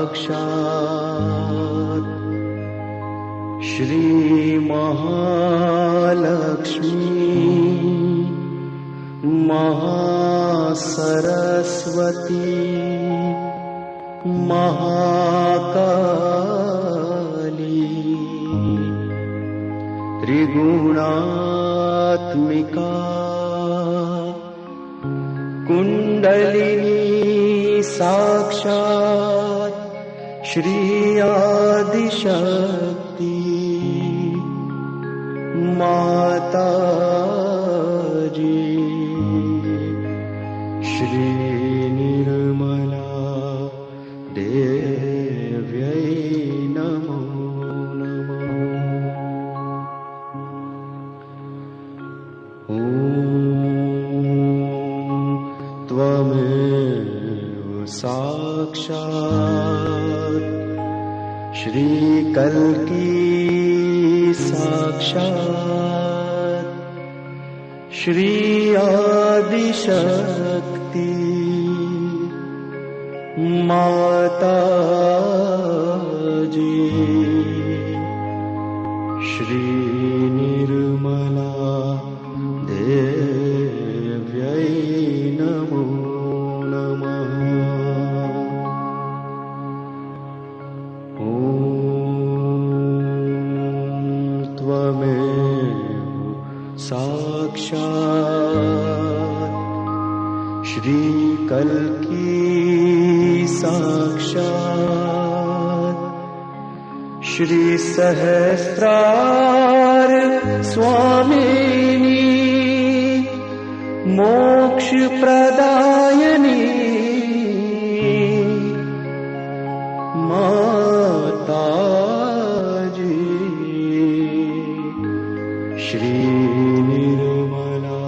साक्षात् श्री महालक्ष्मी महासरस्वती महाकाली त्रिगुणात्मिका कुंडलिनी साक्षात् श्री आदिशक्ति माताजी श्री निर्मला देव्यै नमो नमः। ॐ त्वमेव साक्षात् श्री कल्की साक्षात् श्री आदिशक्ति माताजी श्री निर्मला देव्यै नमो नमः। ॐ त्वमेव साक्षात् श्री कल्की साक्षात् श्री सहस्रार स्वामिनी मोक्ष प्रदायिनी माताजी श्री निर्मला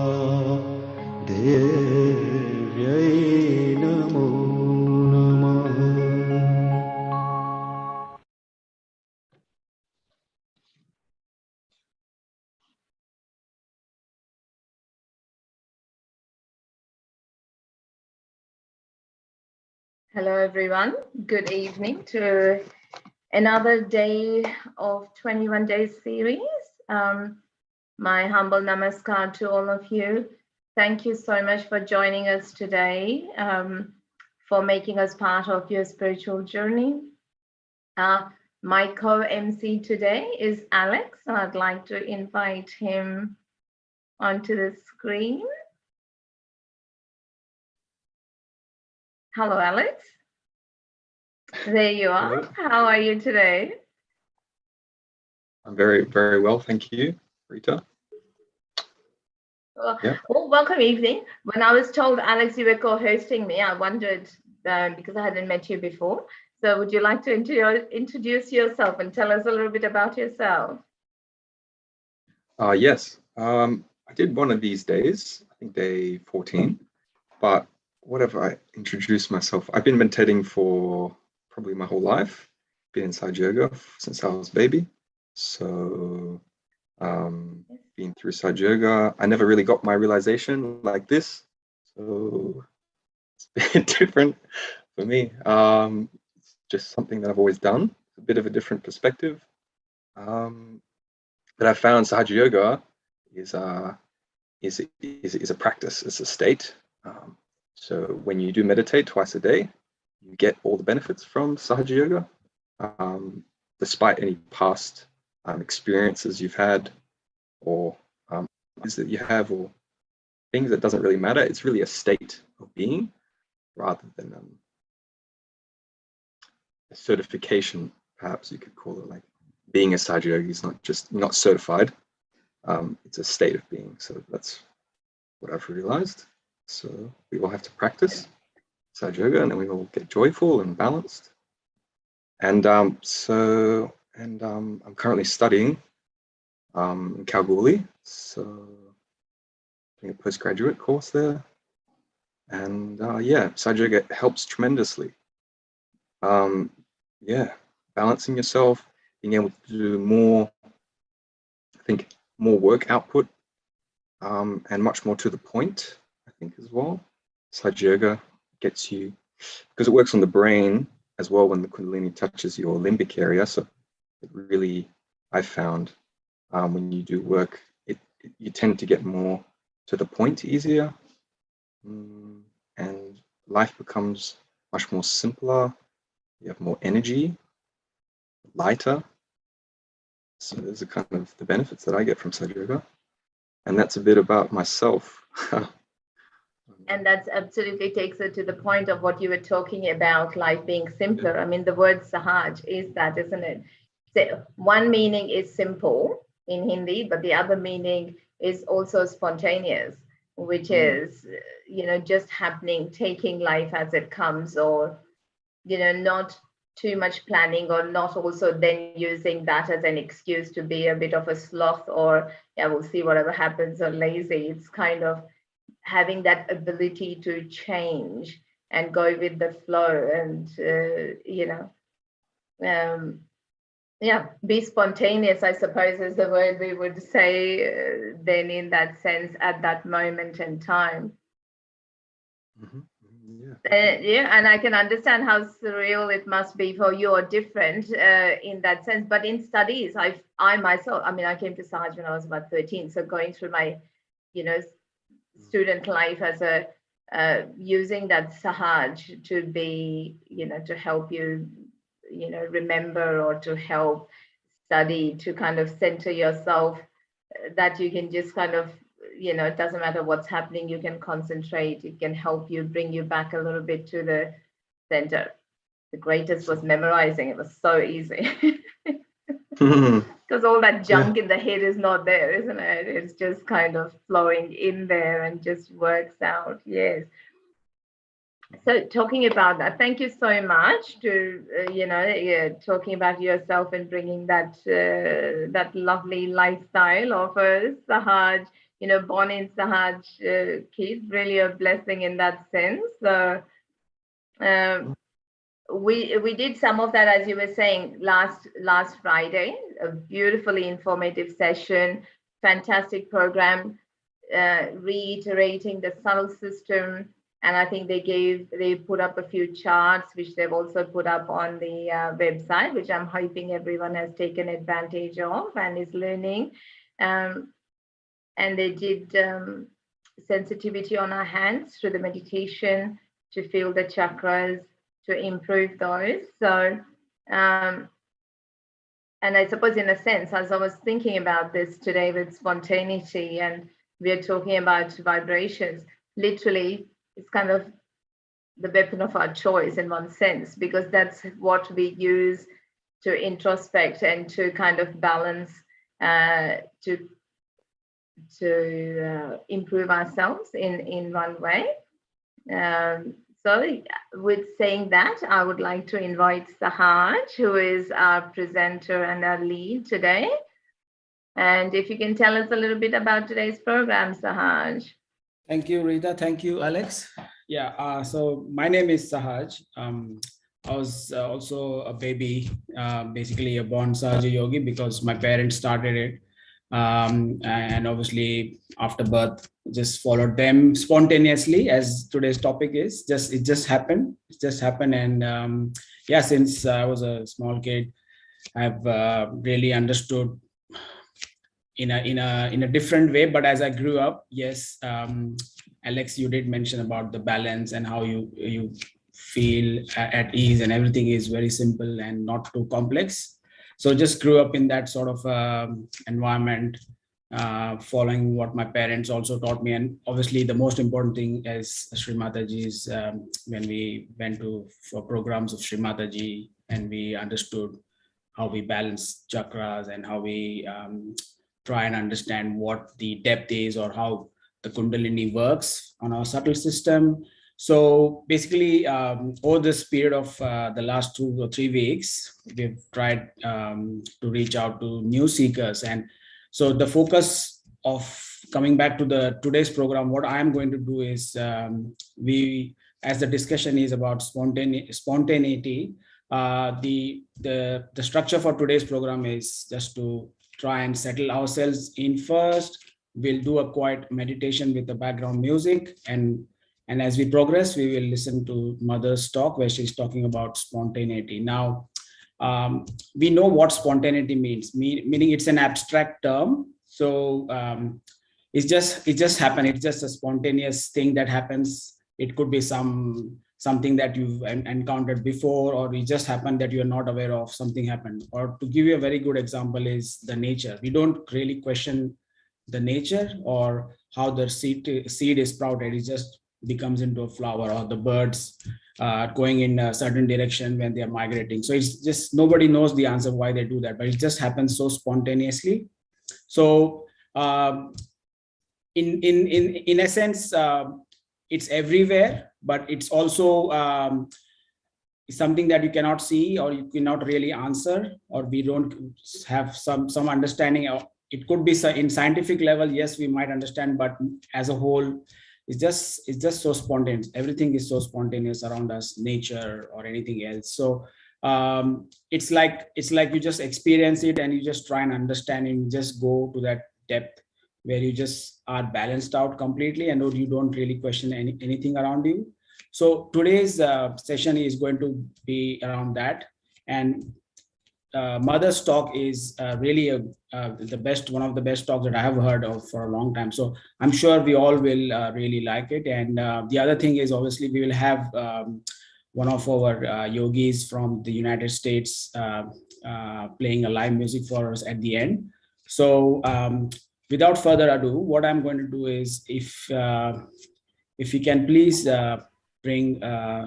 देव्यै नमो नमः। Hello everyone, good evening to another day of 21 days series. My humble namaskar to all of you. Thank you so much for joining us today, for making us part of your spiritual journey. My co-MC today is Alex. So I'd like to invite him onto the screen. Hello, Alex. There you are. Hello. How are you today? I'm very, very well, thank you, Rita. Well, welcome evening. When I was told, Alex, you were co-hosting me, I wondered, because I hadn't met you before. So would you like to introduce yourself and tell us a little bit about yourself? Yes, I did one of these days, I think day 14, but whatever I introduce myself, I've been meditating for probably my whole life, been in Sahaja yoga since I was a baby. So been through Sahaja yoga. I never really got my realization like this. So it's a bit different for me. It's just something that I've always done, a bit of a different perspective. But I found Sahaja yoga is a practice, it's a state. So when you do meditate twice a day, you get all the benefits from Sahaja yoga, despite any past experiences you've had, or that you have, or things. That doesn't really matter. It's really a state of being rather than a certification, perhaps you could call it. Like being a Sahaja yogi is not certified. It's a state of being. So that's what I've realized. So we all have to practice Sahaja yoga, and then we all get joyful and balanced. And I'm currently studying in Kalgoorlie, so doing a postgraduate course there. And yeah, Sahaja yoga helps tremendously. Yeah, balancing yourself, being able to do more, I think, more work output, and much more to the point, I think, as well. Sahaja yoga gets you, because it works on the brain as well when the Kundalini touches your limbic area. So it really, I found when you do work, you tend to get more to the point easier, and life becomes much more simpler. You have more energy, lighter. So those are kind of the benefits that I get from Sahaja Yoga. And that's a bit about myself. And that's absolutely takes it to the point of what you were talking about, life being simpler. I mean, the word Sahaj is that, isn't it? So one meaning is simple in Hindi, but the other meaning is also spontaneous, which is, just happening, taking life as it comes, or, not too much planning, or not also then using that as an excuse to be a bit of a sloth, or, yeah, we'll see whatever happens, or lazy. It's kind of having that ability to change and go with the flow, and be spontaneous, I suppose, is the word we would say then in that sense at that moment in time. And I can understand how surreal it must be for you, or different in that sense. But in studies, I myself, I came to Sahaja when I was about 13, so going through my student life as a using that Sahaj to be, to help you, remember, or to help study, to kind of center yourself, that you can just kind of, it doesn't matter what's happening, you can concentrate, it can help you, bring you back a little bit to the center. The greatest was memorizing. It was so easy. Because all that junk in the head is not there, isn't it? It's just kind of flowing in there and just works out. Yes. So talking about that, thank you so much to, talking about yourself and bringing that that lovely lifestyle of a Sahaj, born in Sahaj kid, really a blessing in that sense. So we did some of that, as you were saying, last Friday, a beautifully informative session, fantastic program, reiterating the subtle system. And I think they put up a few charts, which they've also put up on the website, which I'm hoping everyone has taken advantage of and is learning. And they did sensitivity on our hands through the meditation to feel the chakras, to improve those. So, and I suppose in a sense, as I was thinking about this today with spontaneity, and we're talking about vibrations, literally, it's kind of the weapon of our choice in one sense, because that's what we use to introspect and to kind of balance, to improve ourselves in one way. So with saying that, I would like to invite Sahaj, who is our presenter and our lead today. And if you can tell us a little bit about today's program, Sahaj. Thank you, Rita. Thank you, Alex. Yeah, so my name is Sahaj. I was also a baby, basically a born Sahaja Yogi, because my parents started it. And obviously after birth, just followed them spontaneously, as today's topic is. It just happened. And yeah, since I was a small kid, I've really understood in a different way. But as I grew up, yes, Alex, you did mention about the balance and how you feel at ease, and everything is very simple and not too complex. So just grew up in that sort of environment, following what my parents also taught me. And obviously the most important thing is Shri Mataji's, when we went for programs of Shri Mataji, and we understood how we balance chakras, and how we try and understand what the depth is, or how the Kundalini works on our subtle system. So basically, over this period of the last 2 or 3 weeks, we've tried to reach out to new seekers. And so the focus of coming back to today's program, what I'm going to do is, as the discussion is about spontaneity, the structure for today's program is just to try and settle ourselves in first. We'll do a quiet meditation with the background music, and And as we progress, we will listen to Mother's talk where she's talking about spontaneity. Now, we know what spontaneity means, meaning it's an abstract term. So it just happened. It's just a spontaneous thing that happens. It could be something that you've encountered before, or it just happened that you're not aware of, something happened. Or to give you a very good example is the nature. We don't really question the nature or how the seed is sprouted. It just becomes into a flower, or the birds going in a certain direction when they are migrating. So it's just, nobody knows the answer why they do that, but it just happens so spontaneously. So in a sense, it's everywhere, but it's also something that you cannot see, or you cannot really answer, or we don't have some understanding of. It could be in scientific level, yes, we might understand, but as a whole, it's just so spontaneous. Everything is so spontaneous around us, nature or anything else. So it's like you just experience it and you just try and understand it, and just go to that depth where you just are balanced out completely and you don't really question anything around you. So today's session is going to be around that. And Mother's talk is really one of the best talks that I have heard of for a long time. So I'm sure we all will really like it. And the other thing is, obviously, we will have one of our yogis from the United States playing a live music for us at the end. So without further ado, what I'm going to do is, if we can please bring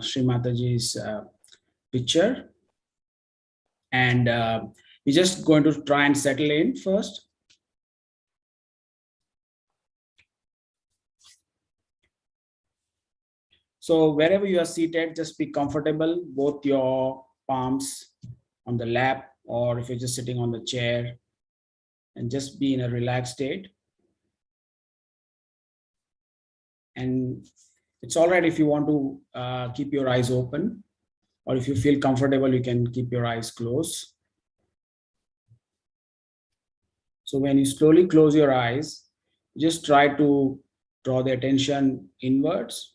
Shri Mataji's picture. And we're just going to try and settle in first. So wherever you are seated, just be comfortable, both your palms on the lap, or if you're just sitting on the chair, and just be in a relaxed state. And it's all right if you want to keep your eyes open, or if you feel comfortable, you can keep your eyes closed. So when you slowly close your eyes, just try to draw the attention inwards.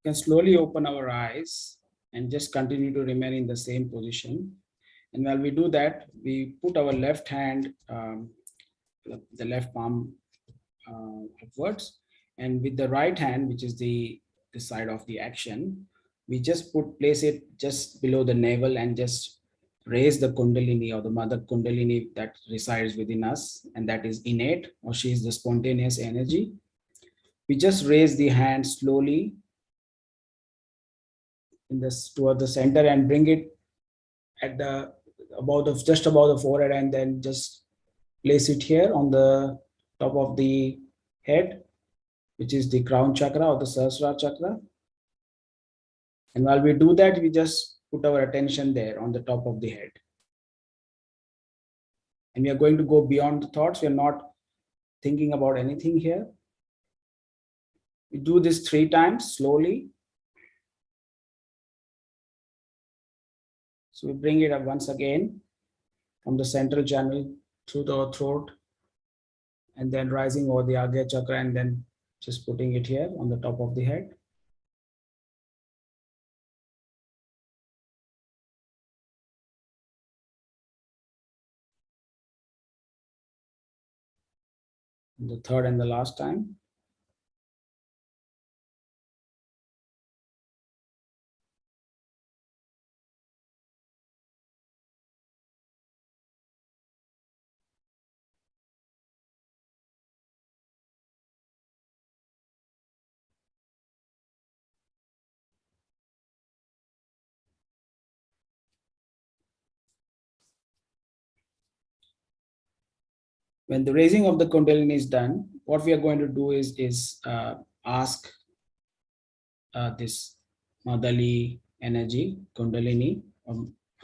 can slowly open our eyes and just continue to remain in the same position. And while we do that, we put our left hand, the left palm upwards, and with the right hand, which is the side of the action, we just place it just below the navel and just raise the Kundalini, or the mother Kundalini that resides within us, and that is innate, or she is the spontaneous energy. We just raise the hand slowly in this toward the center and bring it at the just above the forehead, and then just place it here on the top of the head, which is the crown chakra or the Sahasrara chakra. And while we do that, we just put our attention there on the top of the head. And we are going to go beyond the thoughts. We are not thinking about anything here. We do this 3 times slowly. So we bring it up once again from the central channel through the throat, and then rising over the Agya chakra, and then just putting it here on the top of the head. And the third and the last time. When the raising of the Kundalini is done, what we are going to do is ask this motherly energy, Kundalini,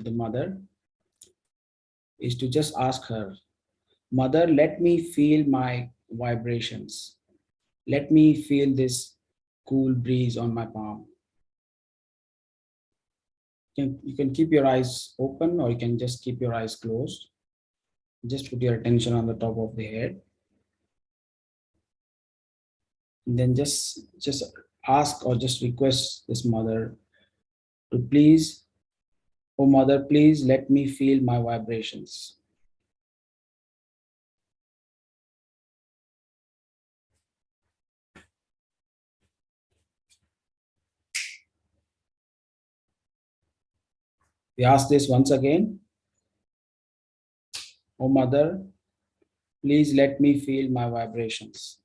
the mother, is to just ask her, Mother, let me feel my vibrations. Let me feel this cool breeze on my palm. You can keep your eyes open, or you can just keep your eyes closed. Just put your attention on the top of the head. And then just ask or just request this mother to please, oh mother, please let me feel my vibrations. We ask this once again. Oh mother, please let me feel my vibrations.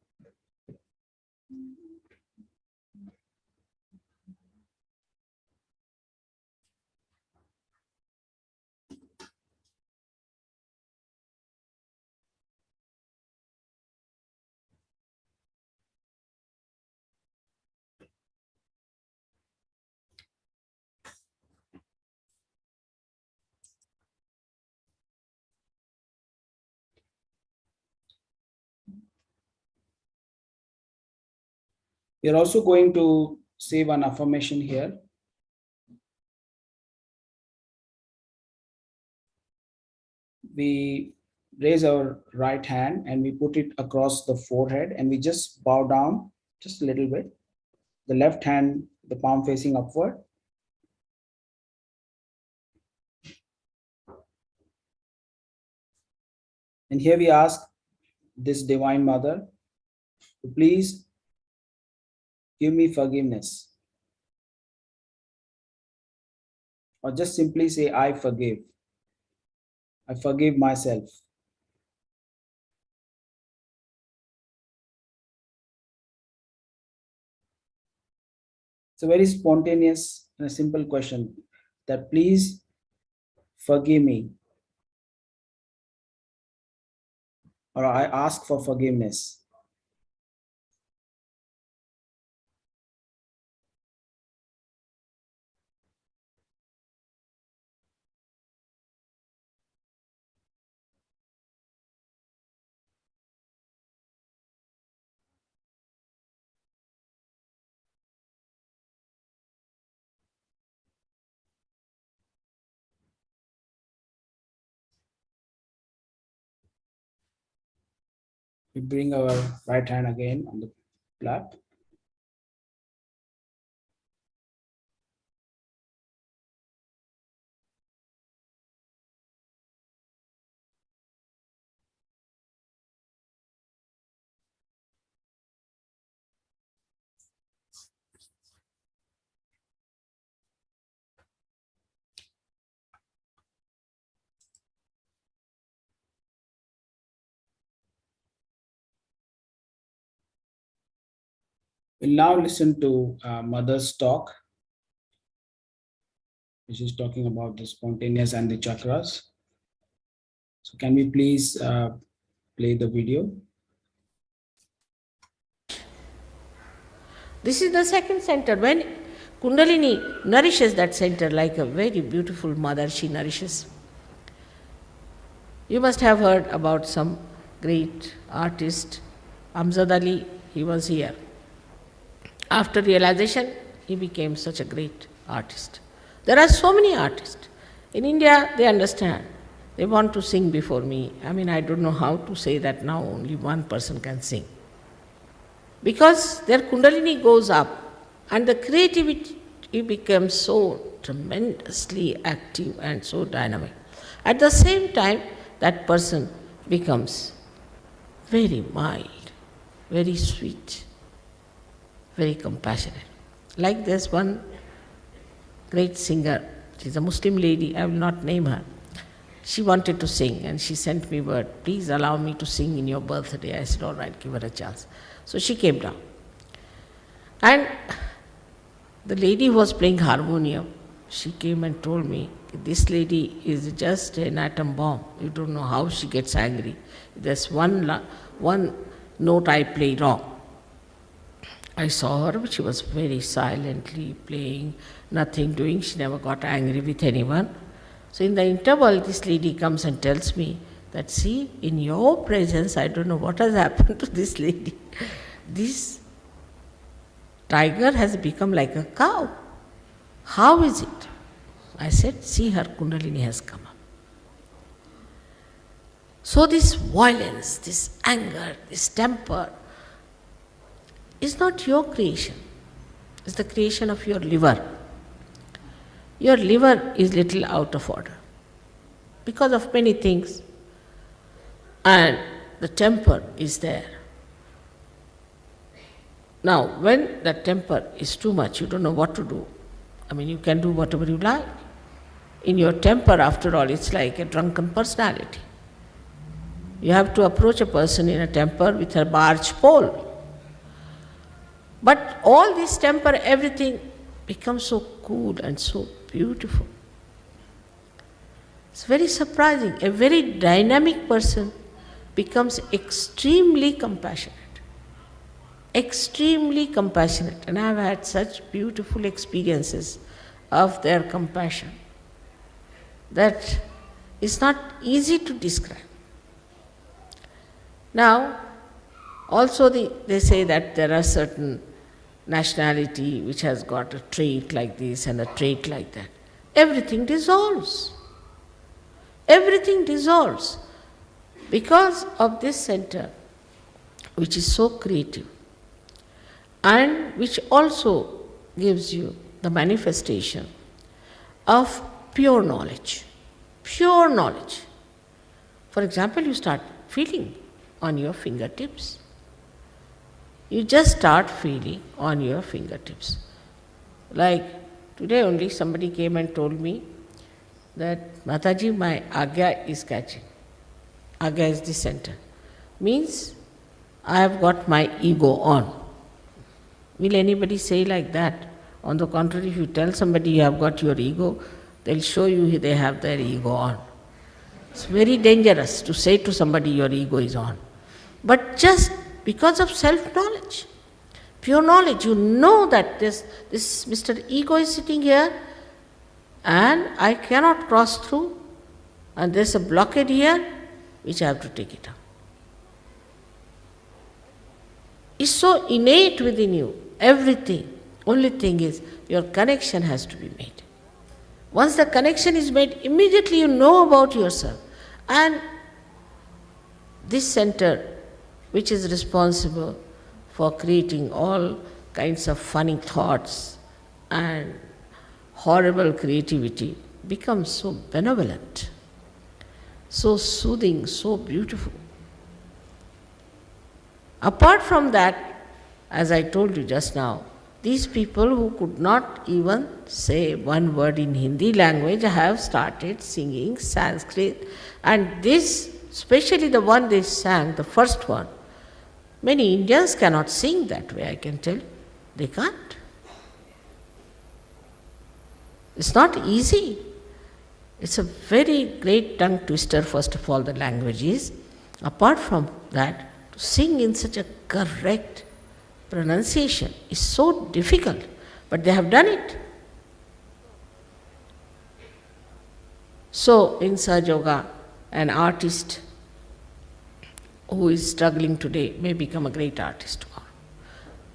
We are also going to say one affirmation here. We raise our right hand and we put it across the forehead, and we just bow down just a little bit. The left hand, the palm facing upward. And here we ask this Divine Mother to please give me forgiveness. Or just simply say, I forgive. I forgive myself. It's a very spontaneous and a simple question, that please forgive me, or I ask for forgiveness. We bring our right hand again on the lap. We'll now listen to Mother's talk, which is talking about the spontaneous and the chakras. So can we please play the video? This is the second center. When Kundalini nourishes that center like a very beautiful mother, she nourishes. You must have heard about some great artist, Amjad Ali, he was here. After realization, he became such a great artist. There are so many artists. In India, they understand. They want to sing before me. I mean, I don't know how to say that now only one person can sing. Because their Kundalini goes up and the creativity becomes so tremendously active and so dynamic. At the same time, that person becomes very mild, very sweet, very compassionate. Like this one great singer, she's a Muslim lady, I will not name her. She wanted to sing and she sent me word, please allow me to sing in your birthday. I said, all right, give her a chance. So she came down. And the lady who was playing harmonium, she came and told me, this lady is just an atom bomb. You don't know how she gets angry. There's one note I play wrong. I saw her, but she was very silently playing, nothing doing. She never got angry with anyone. So in the interval, this lady comes and tells me that, see, in your presence, I don't know what has happened to this lady. This tiger has become like a cow. How is it? I said, see, her Kundalini has come up. So this violence, this anger, this temper is not your creation. It's the creation of your liver. Your liver is little out of order because of many things, and the temper is there. Now, when the temper is too much, you don't know what to do. I mean, you can do whatever you like. In your temper, after all, it's like a drunken personality. You have to approach a person in a temper with a barge pole. But all this temper, everything becomes so cool and so beautiful. It's very surprising. A very dynamic person becomes extremely compassionate. Extremely compassionate. And I've had such beautiful experiences of their compassion that it's not easy to describe. Now, also they say that there are certain nationality which has got a trait like this and a trait like that. Everything dissolves. Everything dissolves because of this center, which is so creative and which also gives you the manifestation of pure knowledge. Pure knowledge. For example, you start feeling on your fingertips. You just start feeling on your fingertips. Like today only somebody came and told me that, Mataji, my Agya is catching. Agya is the center. Means I have got my ego on. Will anybody say like that? On the contrary, if you tell somebody you have got your ego, they'll show you they have their ego on. It's very dangerous to say to somebody your ego is on. But just because of self-knowledge, pure knowledge, you know that this Mr. Ego is sitting here and I cannot cross through and there's a blockade here which I have to take it out. It's so innate within you, everything. Only thing is your connection has to be made. Once the connection is made, immediately you know about yourself. And this center, which is responsible for creating all kinds of funny thoughts and horrible creativity, becomes so benevolent, so soothing, so beautiful. Apart from that, as I told you just now, these people who could not even say one word in Hindi language have started singing Sanskrit, and this, especially the one they sang, the first one, many Indians cannot sing that way, I can tell you. They can't. It's not easy. It's a very great tongue twister, first of all, the language is. Apart from that, to sing in such a correct pronunciation is so difficult, but they have done it. So, in Sahaja Yoga, an artist who is struggling today may become a great artist tomorrow.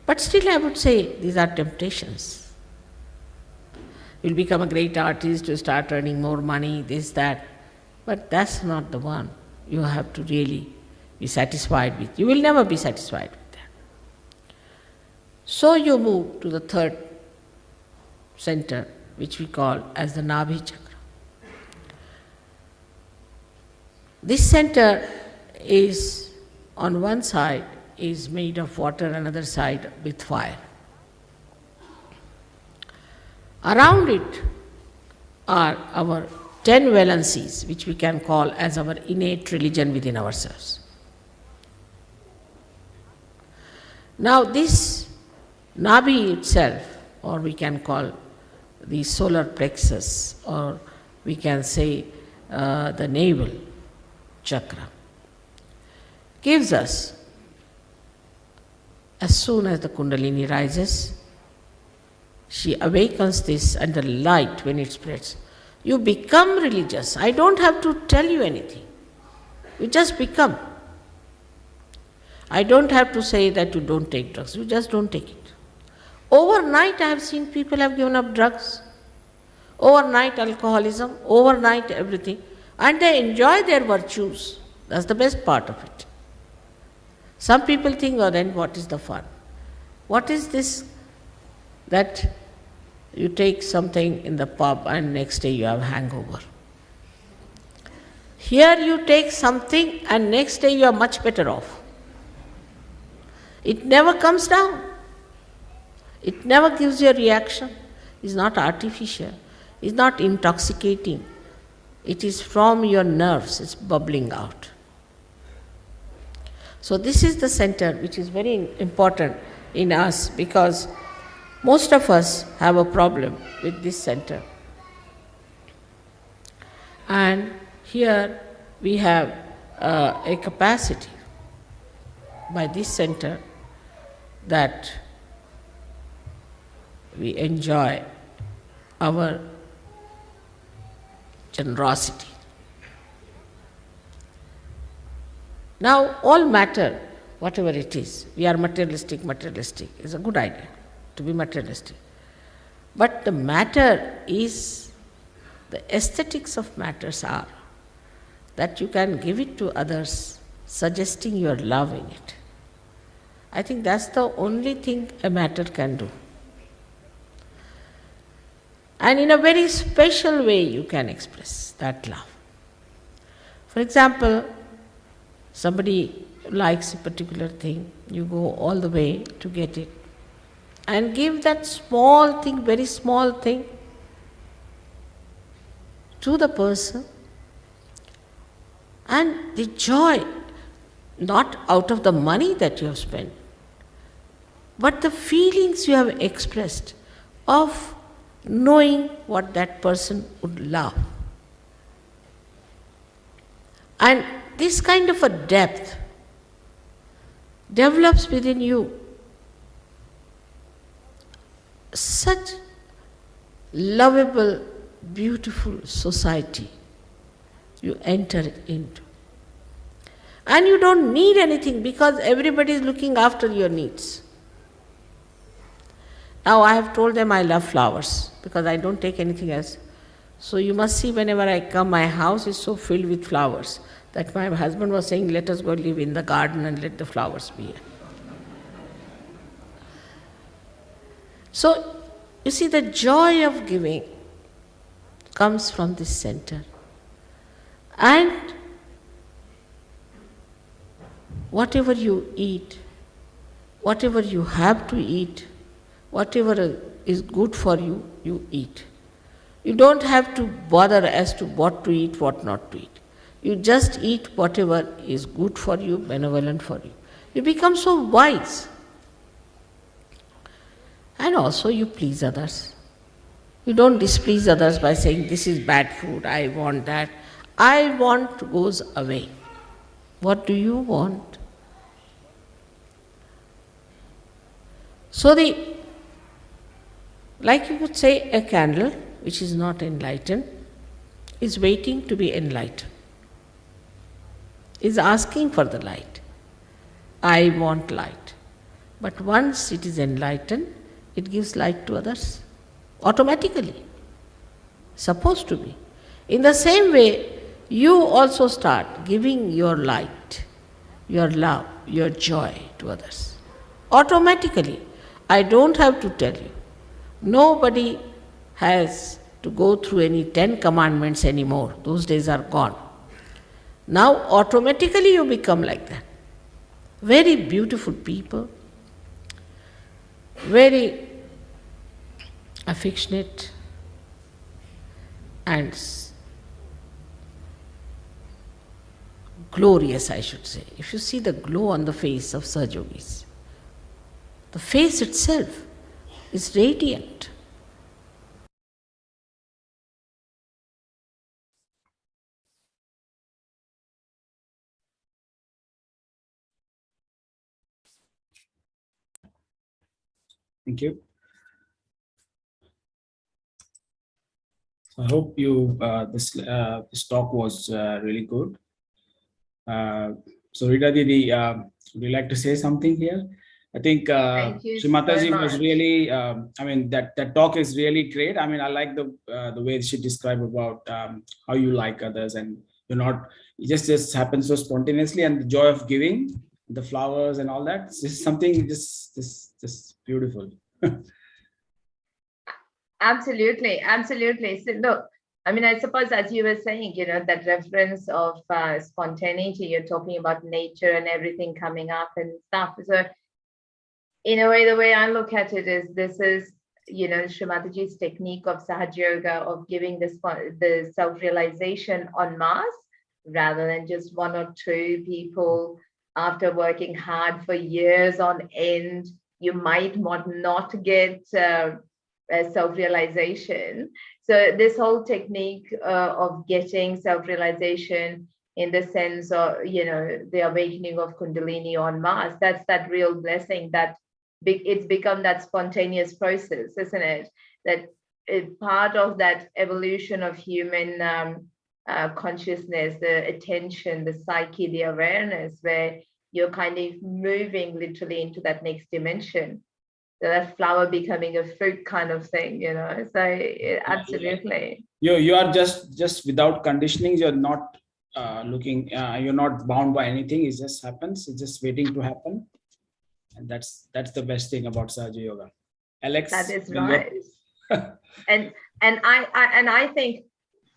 But still, I would say these are temptations. You'll become a great artist, you start earning more money, this, that. But that's not the one you have to really be satisfied with. You will never be satisfied with that. So you move to the third center, which we call as the Nabhi Chakra. This center is, on one side, is made of water, another side with fire. Around it are our 10 valencies, which we can call as our innate religion within ourselves. Now this Nabhi itself, or we can call the solar plexus, or we can say the navel chakra, gives us, as soon as the Kundalini rises, she awakens this, and the light, when it spreads, you become religious. I don't have to tell you anything. You just become. I don't have to say that you don't take drugs. You just don't take it. Overnight, I have seen people have given up drugs. Overnight, alcoholism. Overnight, everything. And they enjoy their virtues. That's the best part of it. Some people think, oh, then what is the fun? What is this that you take something in the pub and next day you have hangover? Here you take something and next day you are much better off. It never comes down. It never gives you a reaction. It's not artificial. It's not intoxicating. It is from your nerves. It's bubbling out. So this is the center which is very important in us, because most of us have a problem with this center. And here we have a capacity by this center that we enjoy our generosity. Now all matter, whatever it is, we are materialistic, is a good idea to be materialistic. But the matter is, the aesthetics of matters are that you can give it to others, suggesting your love in it. I think that's the only thing a matter can do. And in a very special way you can express that love. For example, somebody likes a particular thing, you go all the way to get it, and give that small thing, very small thing, to the person, and the joy, not out of the money that you have spent, but the feelings you have expressed of knowing what that person would love. And this kind of a depth develops within you such lovable, beautiful society you enter into. And you don't need anything because everybody is looking after your needs. Now I have told them I love flowers because I don't take anything else. So you must see whenever I come, my house is so filled with flowers that my husband was saying, let us go live in the garden and let the flowers be here. So, you see, the joy of giving comes from this center. And whatever you eat, whatever you have to eat, whatever is good for you, you eat. You don't have to bother as to what to eat, what not to eat. You just eat whatever is good for you, benevolent for you. You become so wise. And also you please others. You don't displease others by saying, this is bad food, I want that. I want goes away. What do you want? So like you would say, a candle which is not enlightened is waiting to be enlightened, is asking for the light. I want light. But once it is enlightened, it gives light to others automatically. Supposed to be. In the same way, you also start giving your light, your love, your joy to others. Automatically. I don't have to tell you. Nobody has to go through any 10 commandments anymore. Those days are gone. Now automatically you become like that. Very beautiful people, very affectionate and glorious, I should say. If you see the glow on the face of Sahaja Yogis, the face itself is radiant. Thank you. I hope you this talk was really good. So Rita Didi, would you like to say something here? I think Thank you Shri Mataji so was much. really, I mean, that talk is really great. I mean, I like the way she described about how you like others, and you're not, it just happens so spontaneously, and the joy of giving, the flowers and all that. It's just something just beautiful. Absolutely, absolutely. So look, I mean, I suppose as you were saying, you know, that reference of spontaneity, you're talking about nature and everything coming up and stuff. So in a way, the way I look at it is this is, you know, Shri Mataji's technique of Sahaja Yoga, of giving the self-realization en masse, rather than just one or two people after working hard for years on end. You might not get self-realization. So this whole technique of getting self-realization in the sense of, you know, the awakening of Kundalini en masse, that's that real blessing that it's become that spontaneous process, isn't it? That part of that evolution of human consciousness, the attention, the psyche, the awareness, where you're kind of moving literally into that next dimension. So that flower becoming a fruit kind of thing, you know. So absolutely. You are just without conditionings. You're not looking. You're not bound by anything. It just happens. It's just waiting to happen. And that's the best thing about Sahaja Yoga. Alex, that is right. and I think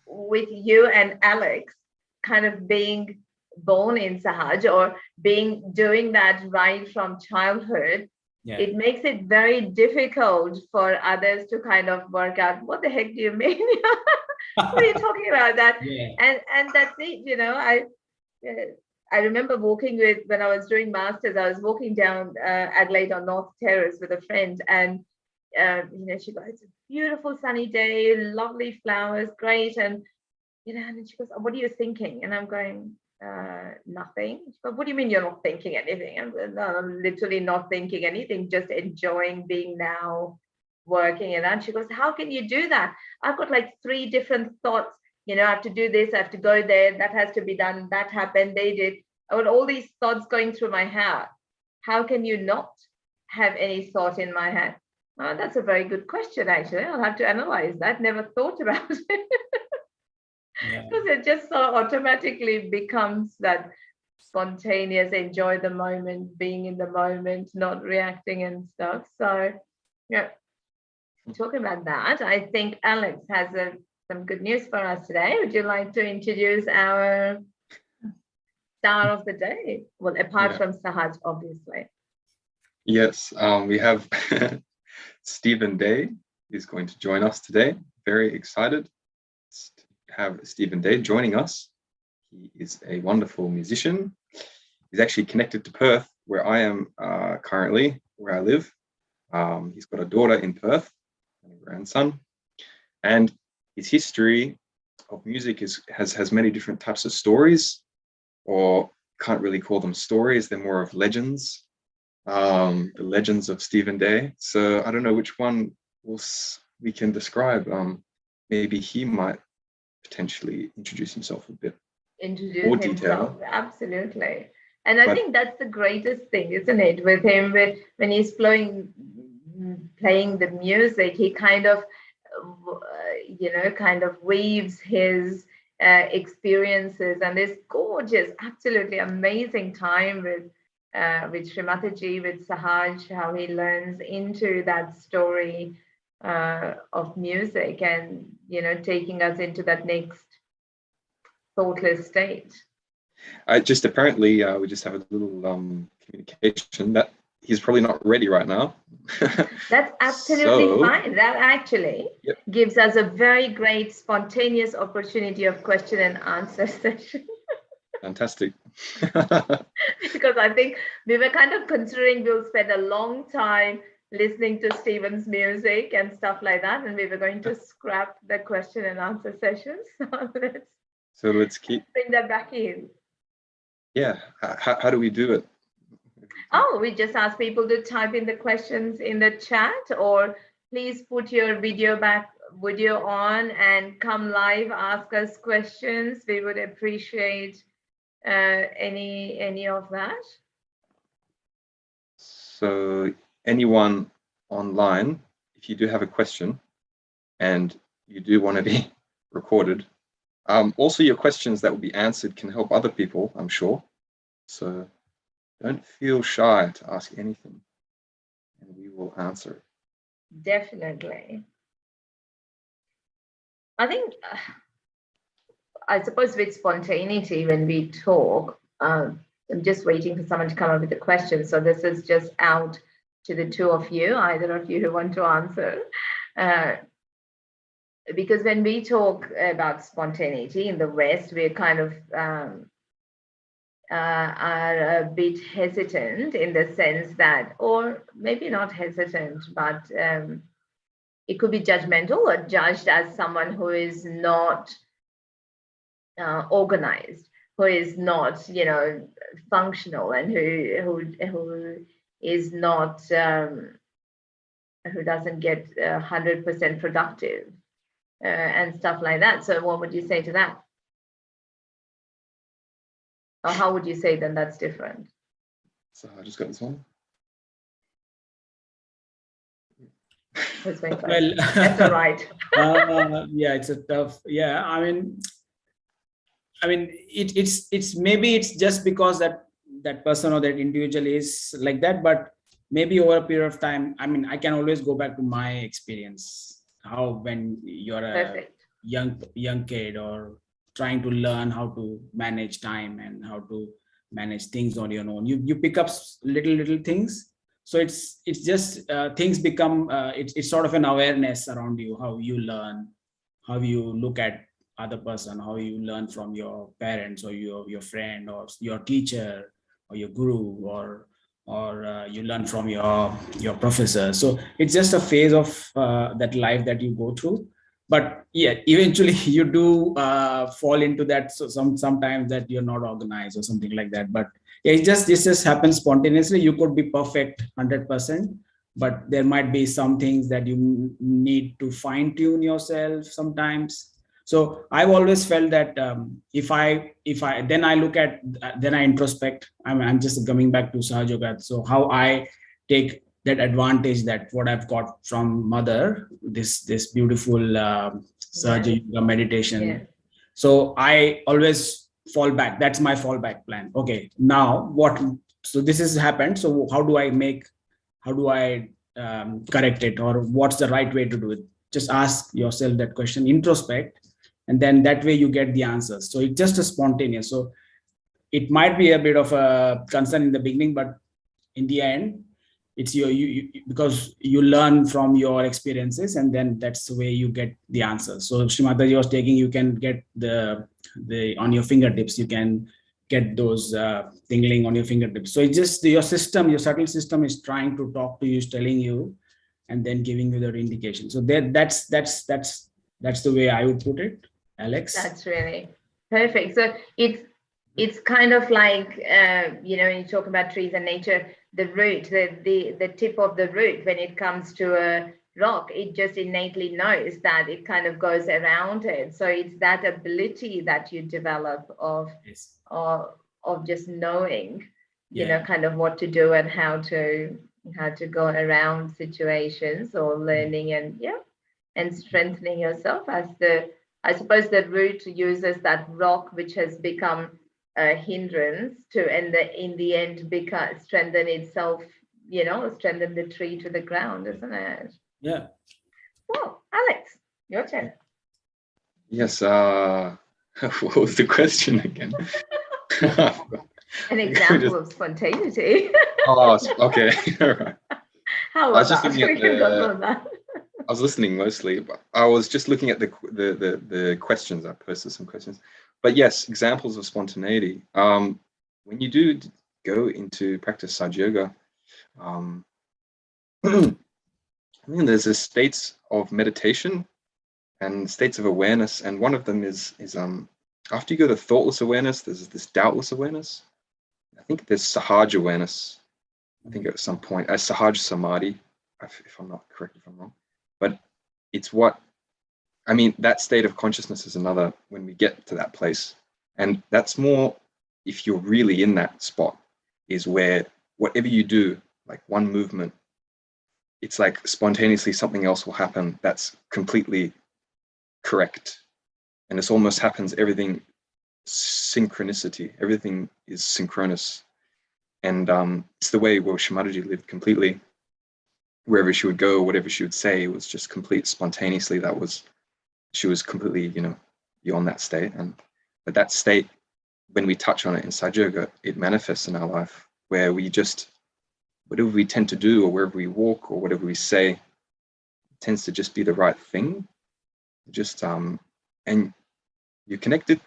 with you and Alex kind of being born in Sahaja, or doing that right from childhood, it makes it very difficult for others to kind of work out, what the heck do you mean? What are you talking about that? And that's it, you know. I remember when I was doing masters, I was walking down Adelaide on North Terrace with a friend, and you know, she goes, it's a beautiful sunny day, lovely flowers, great, and you know, and she goes, oh, what are you thinking? And I'm going, nothing. She goes, what do you mean you're not thinking anything? I'm literally not thinking anything, just enjoying being now, working. And she goes, how can you do that? I've got like 3 different thoughts. You know, I have to do this, I have to go there, that has to be done, that happened, they did. I got all these thoughts going through my head. How can you not have any thought in my head? Oh, that's a very good question, actually. I'll have to analyze that. Never thought about it. Because it just so automatically becomes that spontaneous, enjoy the moment, being in the moment, not reacting and stuff. So, yeah, talking about that, I think Alex has some good news for us today. Would you like to introduce our star of the day? Well, apart from Sahaj, obviously. Yes, we have Stephen Day is going to join us today. Very excited to have Stephen Day joining us. He is a wonderful musician. He's actually connected to Perth, where I am currently, where I live. He's got a daughter in Perth and a grandson. And his history of music has many different types of stories, or can't really call them stories, they're more of legends. The legends of Stephen Day. So I don't know which one we can describe. Maybe he might potentially introduce himself a bit more detail. Absolutely. And I think that's the greatest thing, isn't it? With him, when he's playing the music, he kind of weaves his experiences and this gorgeous, absolutely amazing time with Shri Mataji, with Sahaj, how he learns into that story of music and, taking us into that next thoughtless state. Just apparently, we just have a little communication that he's probably not ready right now. That's absolutely fine. That actually gives us a very great spontaneous opportunity of question and answer session. Fantastic. Because I think we were kind of considering we'll spend a long time listening to Stephen's music and stuff like that, and we were going to scrap the question and answer sessions. So let's keep bring that back in. Yeah. How do we do it? Oh, we just ask people to type in the questions in the chat, or please put your video on and come live, ask us questions. We would appreciate any of that. So anyone online, if you do have a question and you do want to be recorded, also your questions that will be answered can help other people, I'm sure. So don't feel shy to ask anything and we will answer it. Definitely. I think, I suppose with spontaneity, when we talk, I'm just waiting for someone to come up with a question. So this is just out to the two of you, either of you who want to answer. Because when we talk about spontaneity in the West, we're kind of are a bit hesitant in the sense that, or maybe not hesitant, but it could be judgmental or judged as someone who is not organized, who is not, functional, and who is not, who doesn't get 100% productive and stuff like that. So what would you say to that? Or how would you say then that's different? So I just got this one. Well, that's all right. Yeah, it's a tough. Yeah, I mean, it's maybe it's just because that person or that individual is like that, but maybe over a period of time. I mean, I can always go back to my experience. How when you're a young kid or trying to learn how to manage time and how to manage things on your own, you pick up little things. So it's just things become it's sort of an awareness around you, how you learn, how you look at other person, how you learn from your parents or your friend or your teacher or your guru, or you learn from your professor. So it's just a phase of that life that you go through. But yeah, eventually you do fall into that. So sometimes that you're not organized or something like that. But it just happens spontaneously. You could be perfect 100%, but there might be some things that you need to fine tune yourself sometimes. So I've always felt that if I then I look at then I introspect. I'm just coming back to Sahaja Yoga. So how I take that advantage that what I've got from mother, this beautiful Sahaja Yoga meditation. Yeah. So I always fall back. That's my fallback plan. Okay, now what? So this has happened. So how do I correct it, or what's the right way to do it? Just ask yourself that question, introspect, and then that way you get the answers. So it's just a spontaneous. So it might be a bit of a concern in the beginning, but in the end, it's you because you learn from your experiences, and then that's the way you get the answers. So Shri Mataji was taking, you can get the on your fingertips, you can get those tingling on your fingertips. So it's just your system, your subtle system is trying to talk to you, is telling you, and then giving you the indication. So that's the way I would put it, Alex. That's really perfect. So it's kind of like you know, when you talk about trees and nature, the root, the tip of the root, when it comes to a rock, it just innately knows that it kind of goes around it. So it's that ability that you develop of Yes. of just knowing, you Yeah. know, kind of what to do and how to go around situations, or learning and strengthening yourself as I suppose the root uses that rock which has become a hindrance to, and in the end strengthen itself, you know, strengthen the tree to the ground, isn't it? Yeah. Well, Alex, your turn. Yes. What was the question again? An example of spontaneity. Oh, okay. All right. How I was about just that? looking We at can go from that. I was listening mostly, but I was just looking at the questions. I posted some questions, but yes, examples of spontaneity. When you do go into practice Sahaja Yoga, I mean, there's a states of meditation and states of awareness, and one of them is after you go to thoughtless awareness, there's this doubtless awareness. I think there's Sahaja awareness. I think at some point, as Sahaja Samadhi, if I'm not correct, if I'm wrong, but it's what, I mean, that state of consciousness is another when we get to that place. And that's more, if you're really in that spot, is where whatever you do, like one movement, it's like spontaneously something else will happen that's completely correct. And this almost happens, everything synchronicity, everything is synchronous. And it's the way where Shri Mataji lived completely. Wherever she would go, whatever she would say, it was just complete spontaneously. She was completely, you know, beyond that state. But that state, when we touch on it in Sahaja Yoga, it manifests in our life, where we just, whatever we tend to do, or wherever we walk, or whatever we say, it tends to just be the right thing. Just and you're connected,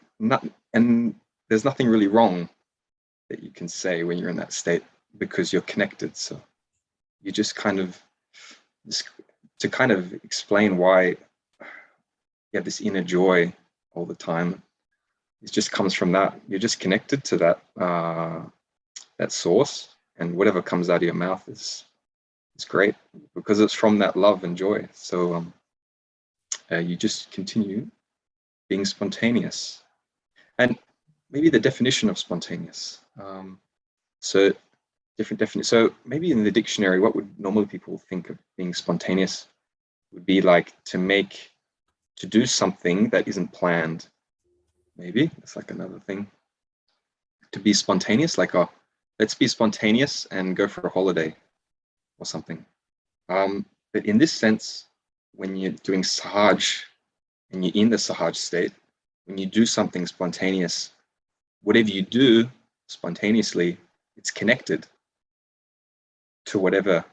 and there's nothing really wrong that you can say when you're in that state, because you're connected. So you just kind of, to kind of explain why you have this inner joy all the time, it just comes from that. You're just connected to that that source, and whatever comes out of your mouth is great, because it's from that love and joy. So you just continue being spontaneous. And maybe the definition of spontaneous. So different definition. So maybe in the dictionary, what would normally people think of being spontaneous would be like to do something that isn't planned. Maybe it's like another thing. To be spontaneous, like, oh, let's be spontaneous and go for a holiday or something. But in this sense, when you're doing Sahaj and you're in the Sahaj state, when you do something spontaneous, whatever you do spontaneously, it's connected to whatever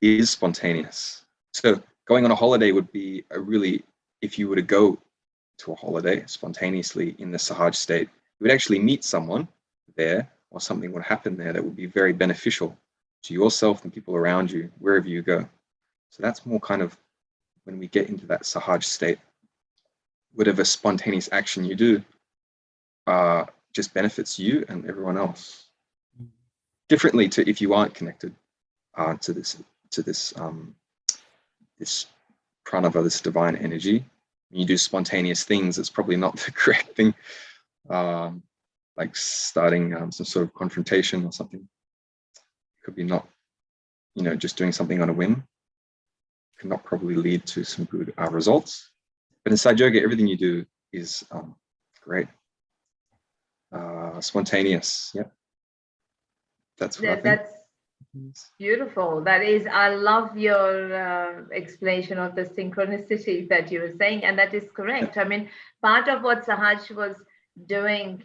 is spontaneous. So going on a holiday would be a really, if you were to go to a holiday spontaneously in the Sahaj state, you would actually meet someone there, or something would happen there that would be very beneficial to yourself and people around you, wherever you go. So that's more kind of when we get into that Sahaj state, whatever spontaneous action you do just benefits you and everyone else. Differently to if you aren't connected to this this pranava, this divine energy. When you do spontaneous things, it's probably not the correct thing. Like starting some sort of confrontation or something. Could be not, you know, just doing something on a whim. Could not probably lead to some good results. But in Sahaja Yoga, everything you do is great. Spontaneous, yeah. That's what I think. That's beautiful. That is, I love your explanation of the synchronicity that you were saying, and that is correct. I mean, part of what Sahaj was doing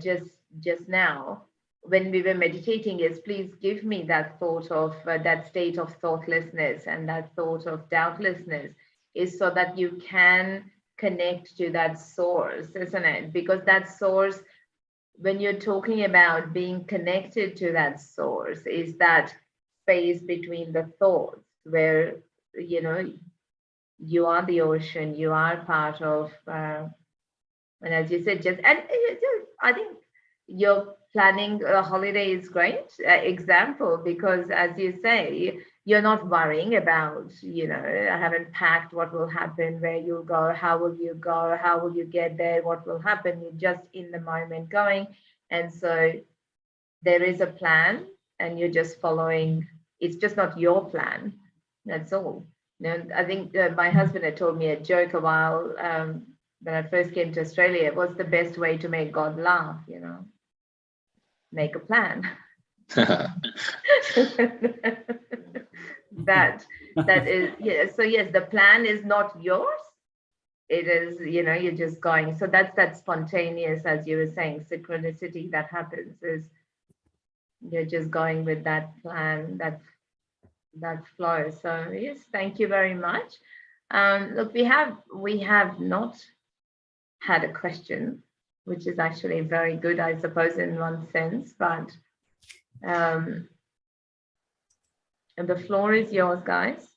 just now when we were meditating is, please give me that thought of that state of thoughtlessness and that thought of doubtlessness, is so that you can connect to that source, isn't it? Because that source when you're talking about being connected to that source, is that space between the thoughts where, you know, you are the ocean, you are part of, and as you said, I think your planning a holiday is great example, because as you say, you're not worrying about, you know, I haven't packed what will happen, where you'll go, how will you get there, what will happen. You're just in the moment going. And so there is a plan and you're just following. It's just not your plan. That's all. You know, I think my husband had told me a joke a while when I first came to Australia. What's the best way to make God laugh? You know, make a plan. that is, yeah. So yes, the plan is not yours. It is, you know, you're just going. So that's that spontaneous, as you were saying, synchronicity that happens, is you're just going with that plan, that flow. So yes, thank you very much. Look, we have not had a question, which is actually very good, I suppose, in one sense, but and the floor is yours, guys.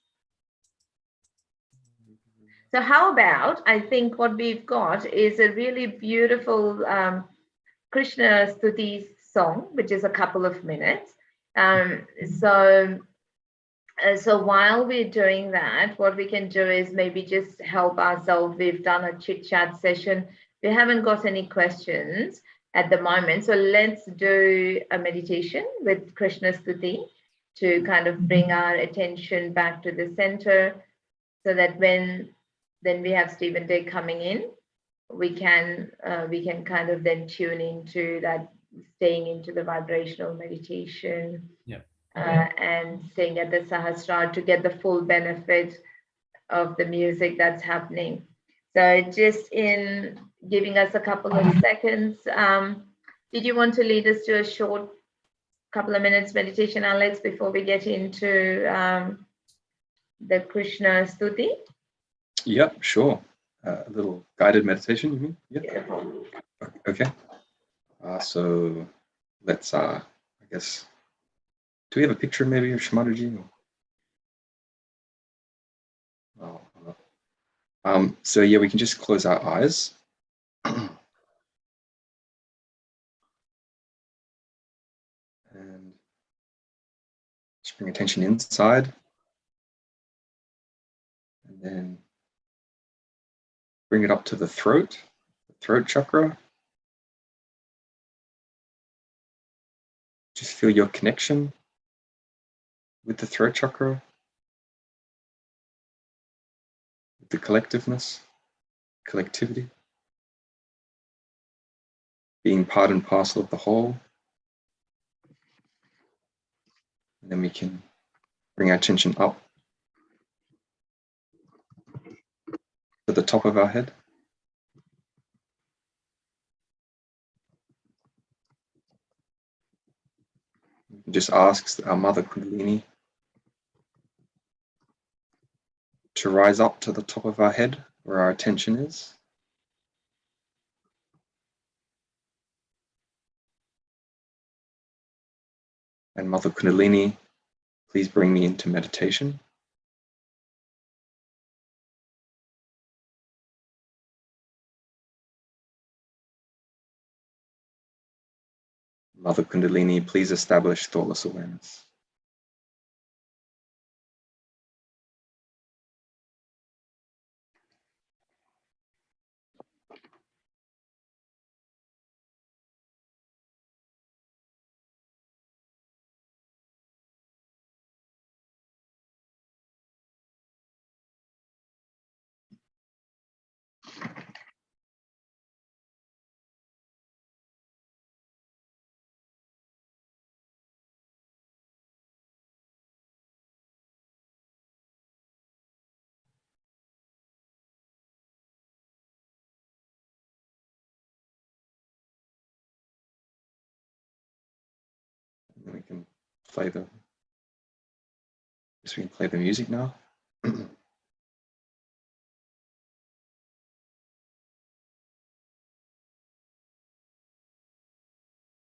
So how about, I think what we've got is a really beautiful Krishna Stuti song, which is a couple of minutes. So while we're doing that, what we can do is maybe just help ourselves. We've done a chit chat session. We haven't got any questions at the moment. So let's do a meditation with Krishna Stuti to kind of bring our attention back to the center, so that when then we have Stephen Day coming in, we can kind of then tune into that, staying into the vibrational meditation. Yeah. And staying at the Sahasrara to get the full benefit of the music that's happening. So just in giving us a couple of seconds, did you want to lead us to a short couple of minutes meditation, Alex, before we get into the Krishna Stuti? Yep, sure. A little guided meditation, you mean? Yep. Beautiful. Okay. So let's, I guess, do we have a picture maybe of Shri Mataji? So yeah, we can just close our eyes. And just bring attention inside. And then bring it up to the throat chakra. Just feel your connection with the throat chakra, with the collectiveness, collectivity, being part and parcel of the whole. And then we can bring our attention up to the top of our head. We can just ask our mother Kundalini to rise up to the top of our head where our attention is. And Mother Kundalini, please bring me into meditation. Mother Kundalini, please establish thoughtless awareness. And we can play the music now.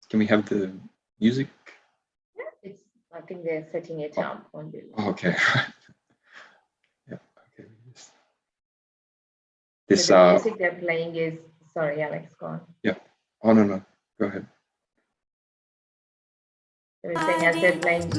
Can we have the music? It's, I think they're setting it up on the. Oh, okay. Yeah. Okay. This. So the music they're playing is. Sorry, Alex, go on. Yeah. Oh no. Go ahead. They were saying as they're playing.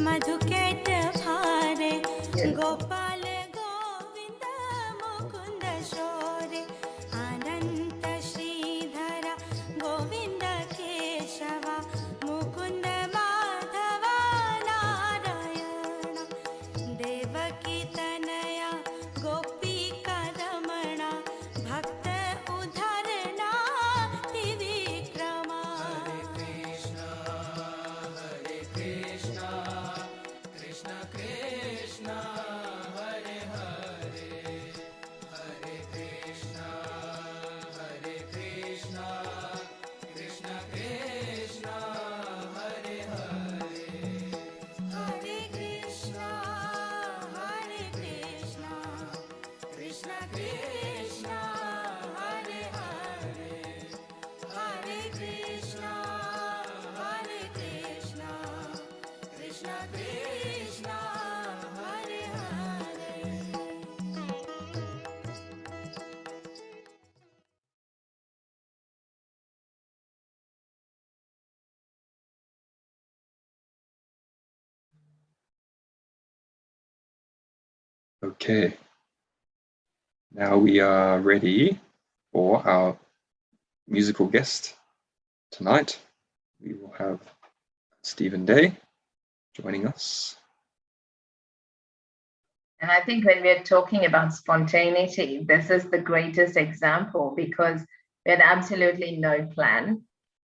Okay. Now we are ready for our musical guest tonight. We will have Stephen Day joining us. And I think when we're talking about spontaneity, this is the greatest example because we had absolutely no plan.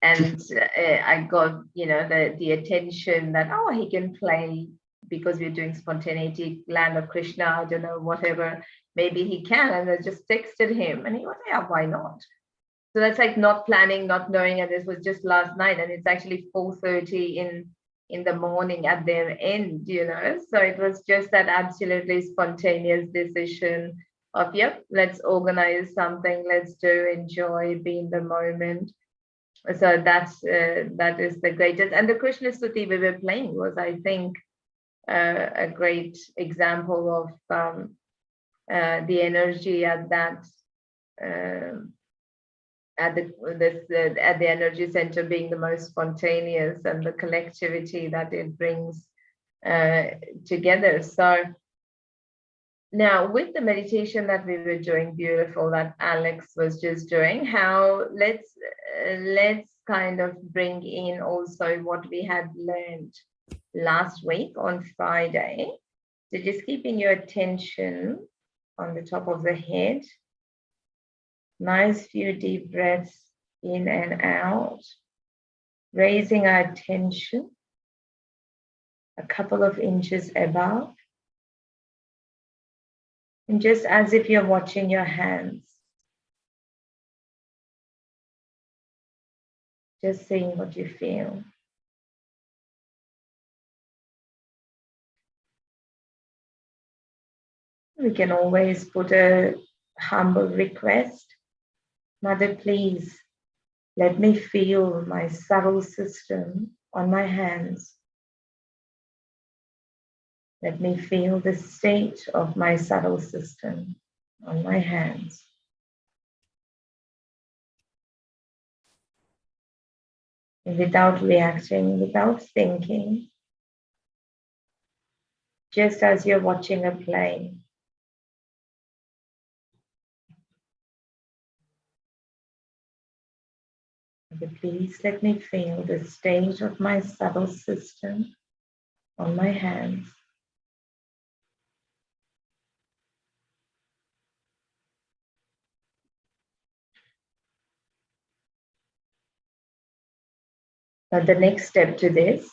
And I got, the attention that, oh, he can play because we're doing spontaneity, land of Krishna, I don't know, whatever, maybe he can. And I just texted him and he was, yeah, why not? So that's like not planning, not knowing. And this was just last night and it's actually 4:30 in the morning at their end, So it was just that absolutely spontaneous decision of, yep, let's organize something, let's enjoy, be in the moment. So that is the greatest. And the Krishna Stuti we were playing was, I think, a great example of the energy at that at the energy center being the most spontaneous and the collectivity that it brings together. So now with the meditation that we were doing, beautiful, that Alex was just doing, how let's kind of bring in also what we had learned last week on Friday. So just keeping your attention on the top of the head. Nice few deep breaths in and out, raising our attention a couple of inches above. And just as if you're watching your hands, just seeing what you feel. We can always put a humble request. Mother, please let me feel my subtle system on my hands. Let me feel the state of my subtle system on my hands. And without reacting, without thinking, just as you're watching a play. Please let me feel the state of my subtle system on my hands. Now the next step to this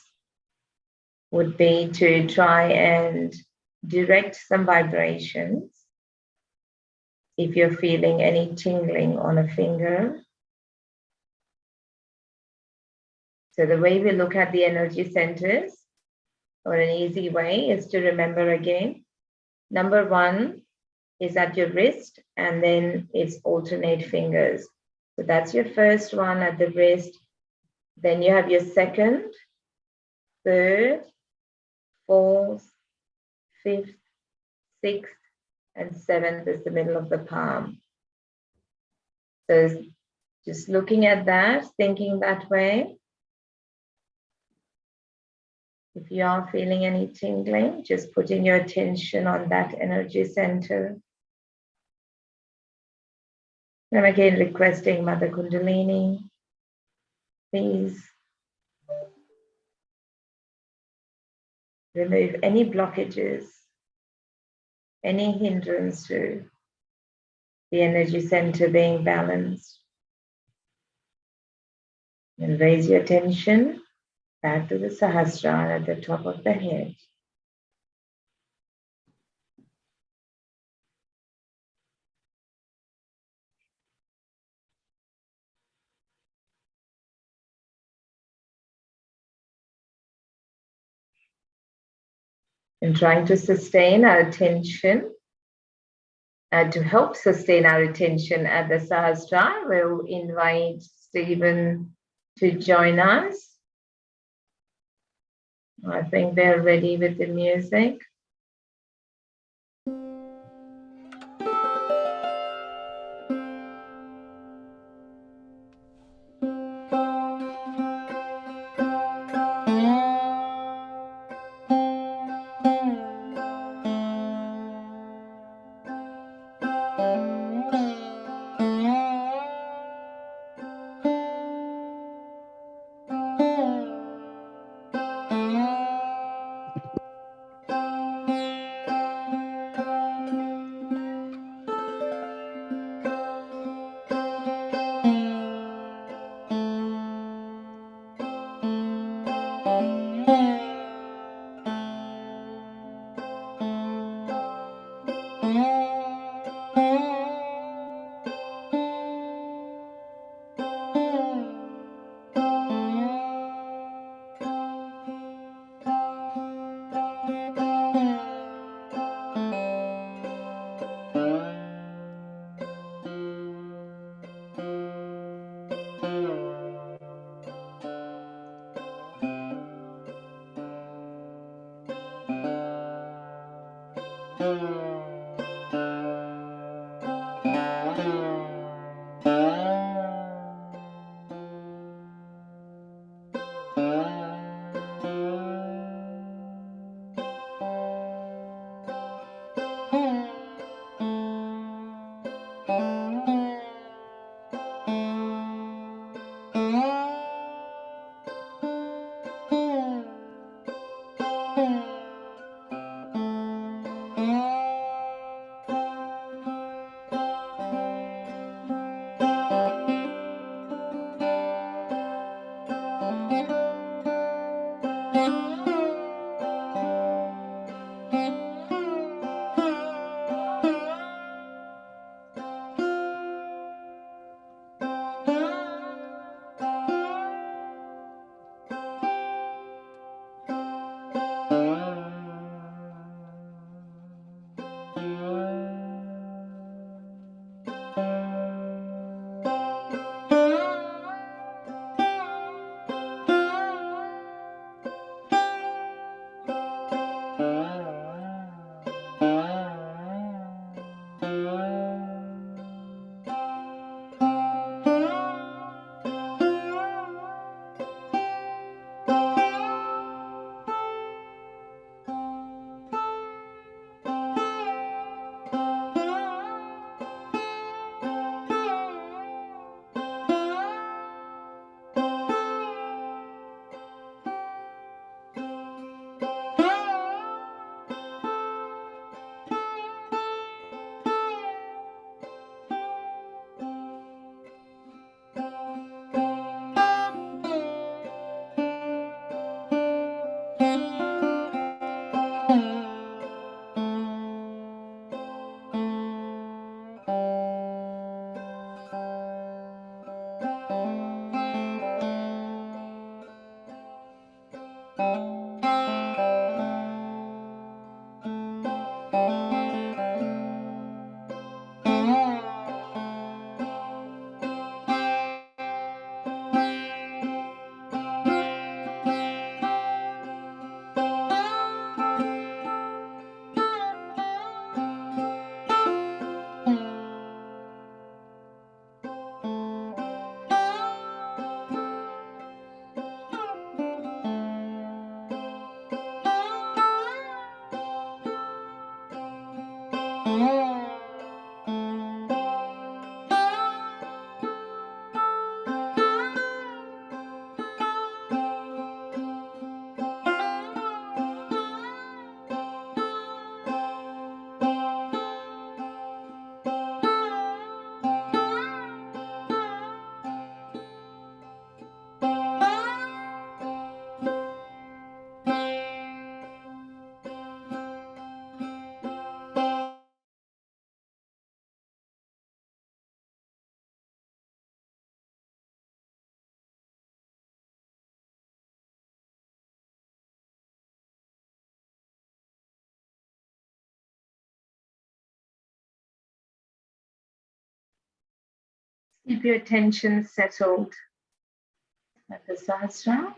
would be to try and direct some vibrations. If you're feeling any tingling on a finger. So the way we look at the energy centers, or an easy way, is to remember again. Number one is at your wrist, and then it's alternate fingers. So that's your first one at the wrist, Then you have your second, third, fourth, fifth, sixth, and seventh is the middle of the palm. So just looking at that, thinking that way. If you are feeling any tingling, just putting your attention on that energy center. And again, requesting Mother Kundalini, please remove any blockages, any hindrance to the energy center being balanced. And raise your attention back to the Sahasrara at the top of the head. And trying to sustain our attention, to help sustain our attention at the Sahasrara, we'll invite Stephen to join us. I think they're ready with the music. Keep your attention settled at the Sahasrara.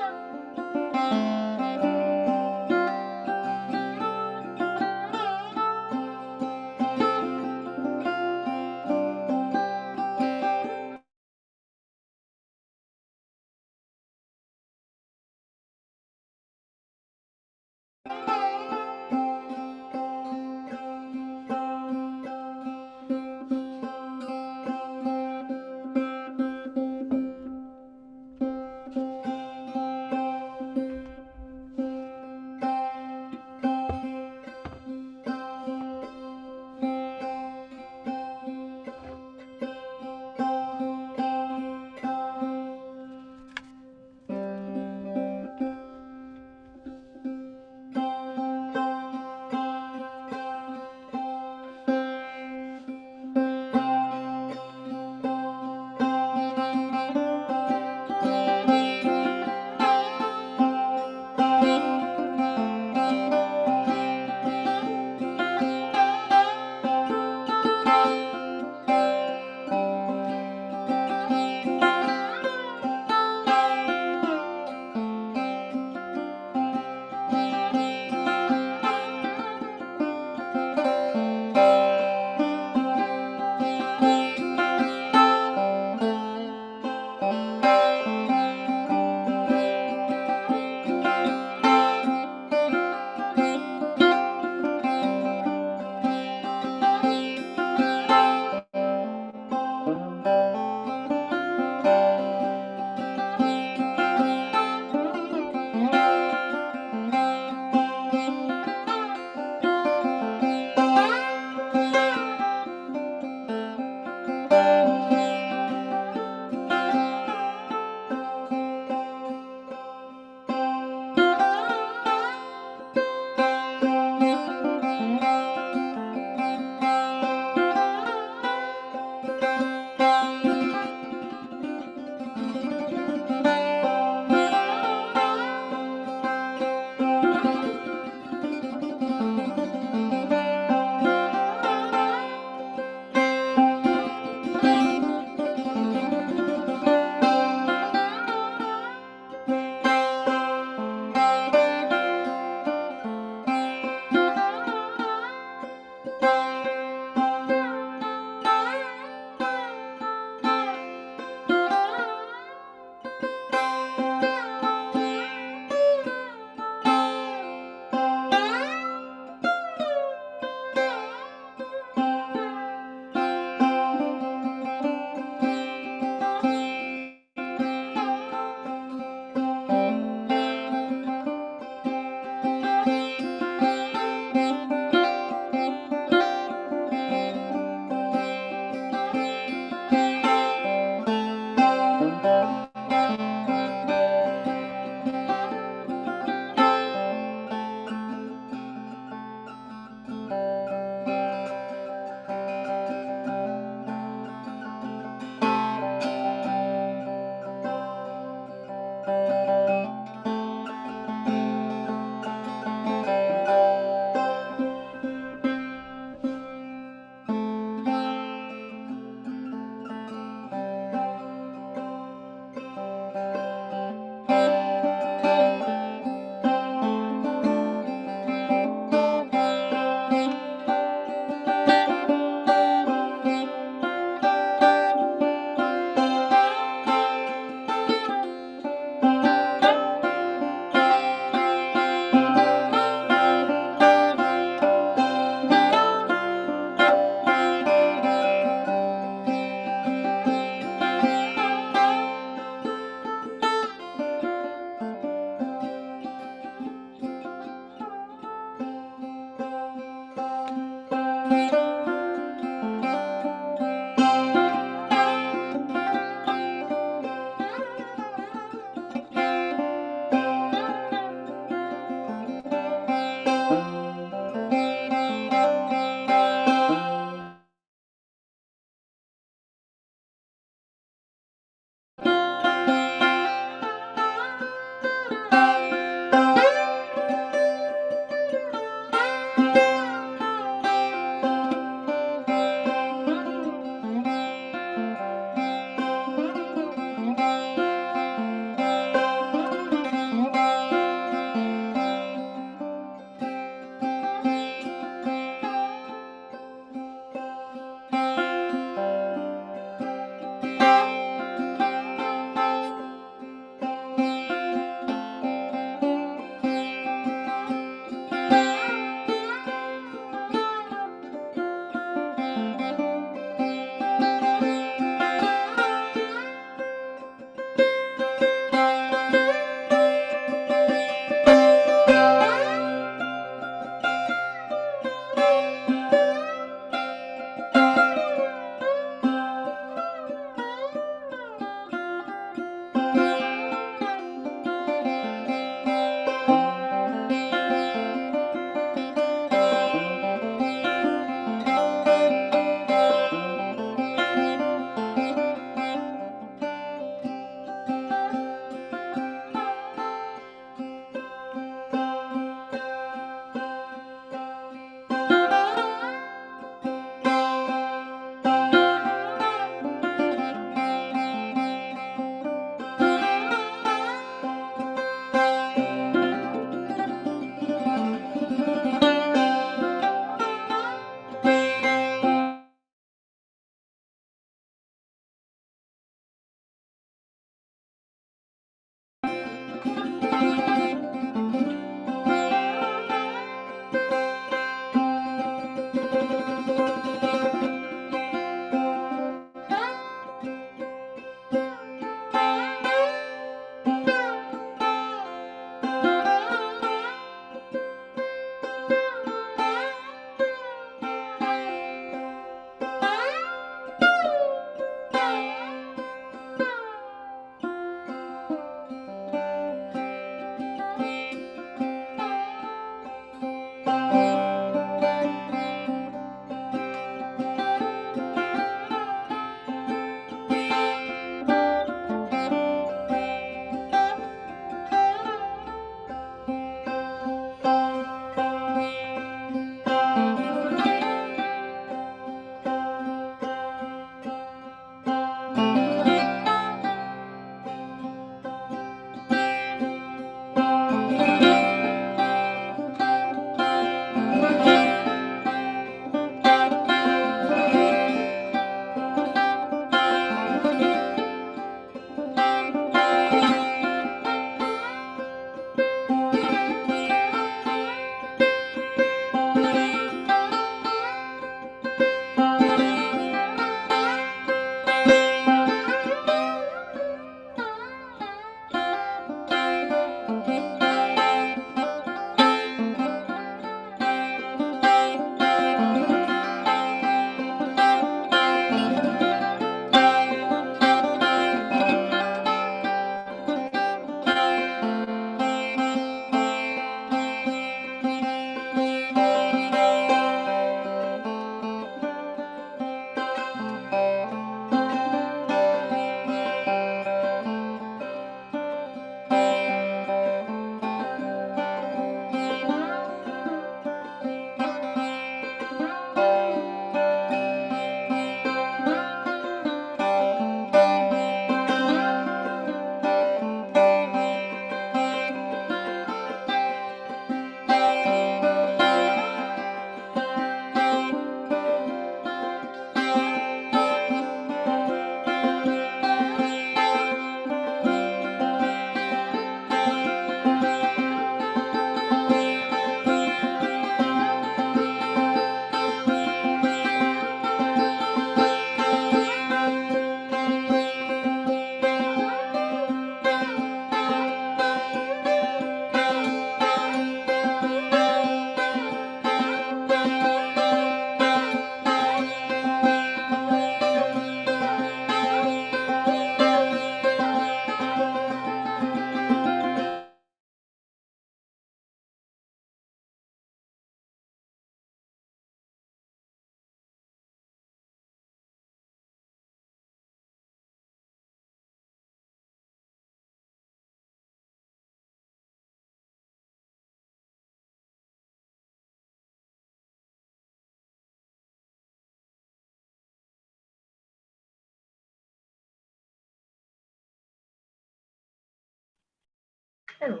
Hello.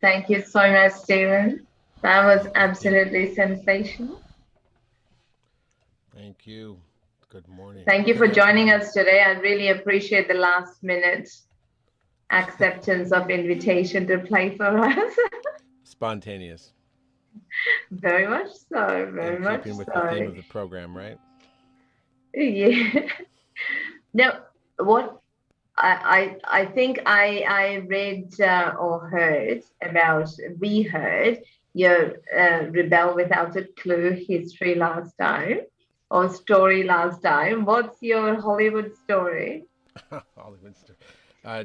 Thank you so much, Stephen. That was absolutely sensational. Thank you. Good morning. Thank you Good for joining afternoon. us today. I really appreciate the last minute acceptance of invitation to play for us. Spontaneous. Very much so, very In much keeping with the theme so. of the program, right? Yeah. Now, what I think I read or heard about, we heard your Rebel Without a Clue history last time, or story last time. What's your Hollywood story? Hollywood story. Uh,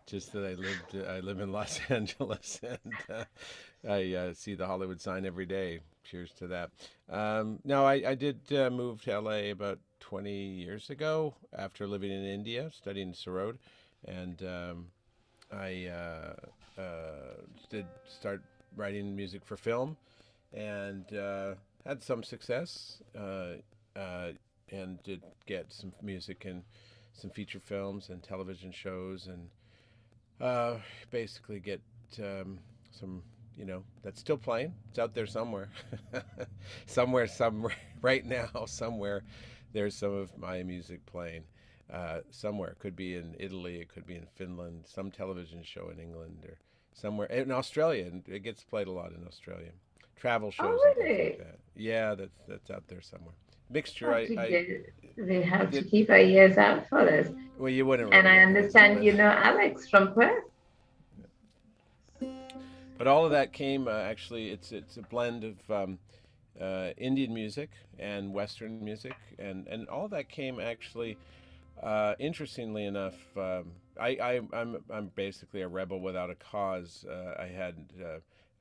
just that I live in Los Angeles, and I see the Hollywood sign every day. Cheers to that. No, I did move to LA about 20 years ago after living in India, studying Sarod, and I did start writing music for film, and had some success, and did get some music in some feature films and television shows, and basically get some, that's still playing. It's out there somewhere, somewhere right now, somewhere. There's some of my music playing. Somewhere. It could be in Italy, it could be in Finland, some television show in England, or somewhere in Australia. And it gets played a lot in Australia. Travel shows Oh, and things like really? that. Yeah, that's out there somewhere. Mixture. We have to Did. keep our ears out for this. Well, you wouldn't And really I recognize it, understand you know Alex from Perth. but all of that came actually. It's a blend of Indian music and Western music, and all that came actually. Interestingly enough, I'm basically a rebel without a cause. I had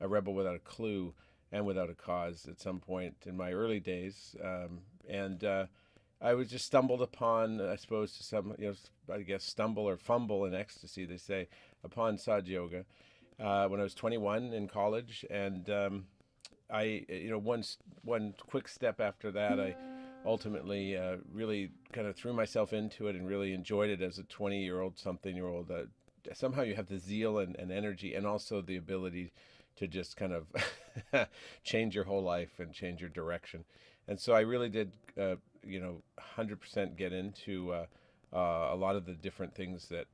a rebel without a clue and without a cause at some point in my early days, and I was just stumbled upon, I suppose, to some, I guess stumble or fumble in ecstasy, they say, upon Sahaja Yoga when I was 21 in college, and I, one quick step after that, I ultimately really kind of threw myself into it and really enjoyed it as a 20-year-old, something-year-old. Somehow you have the zeal and energy, and also the ability to just kind of change your whole life and change your direction. And so I really did, 100% get into a lot of the different things that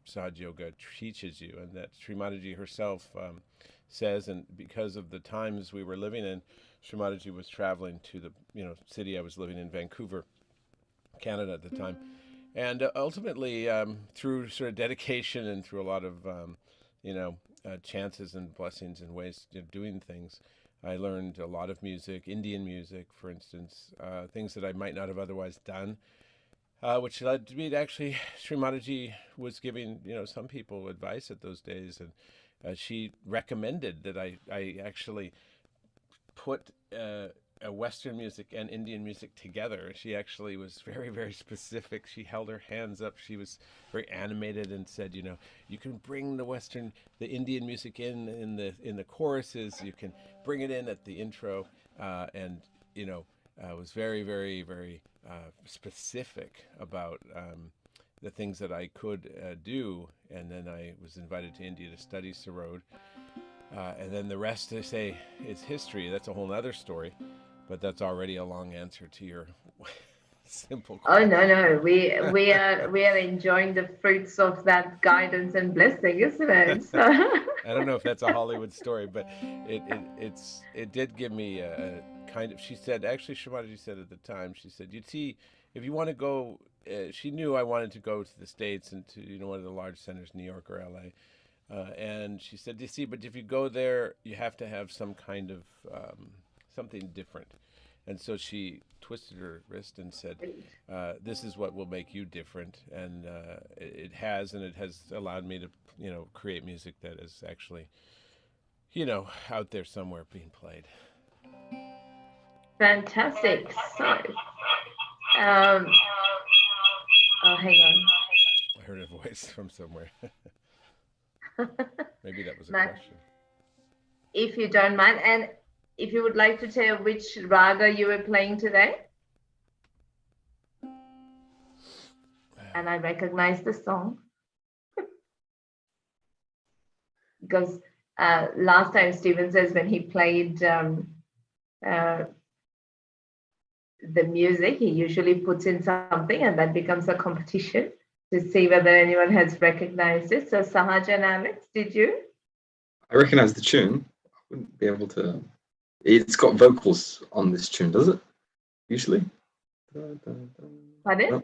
Sahaja Yoga teaches you, and that Shri Mataji herself says. And because of the times we were living in, Shri Mataji was traveling to the city I was living in, Vancouver, Canada at the time, and ultimately through sort of dedication and through a lot of chances and blessings and ways of doing things, I learned a lot of music, Indian music, for instance, things that I might not have otherwise done. Which led to me to actually, Sri Mataji was giving, some people advice at those days, and she recommended that I actually put Western music and Indian music together. She actually was very, very specific. She held her hands up. She was very animated and said, you can bring the Indian music in the choruses. You can bring it in at the intro, and was very, very, very specific about the things that I could do. And then I was invited to India to study Sarod. And then the rest, they say, is history. That's a whole other story. But that's already a long answer to your simple question. Oh no, we are enjoying the fruits of that guidance and blessing, isn't it? So I don't know if that's a Hollywood story, but it did give me a kind of. She said, actually, Shri Mataji said at the time, she said, you'd see, if you want to go. She knew I wanted to go to the States and to one of the large centers, New York or LA, and she said, you see, but if you go there, you have to have some kind of something different. And so she twisted her wrist and said, this is what will make you different. And it has allowed me to, create music that is actually, out there somewhere being played. fantastic. So, oh, hang on. I heard a voice from somewhere. Maybe that was a Matt, question. if you don't mind, and if you would like to tell which raga you were playing today. And I recognize the song. Because last time Stephen says when he played the music, he usually puts in something and that becomes a competition to see whether anyone has recognized it. So Sahaja and Alex, did you? I recognize the tune. I wouldn't be able to. It's got vocals on this tune, does it? Usually? Pardon? No.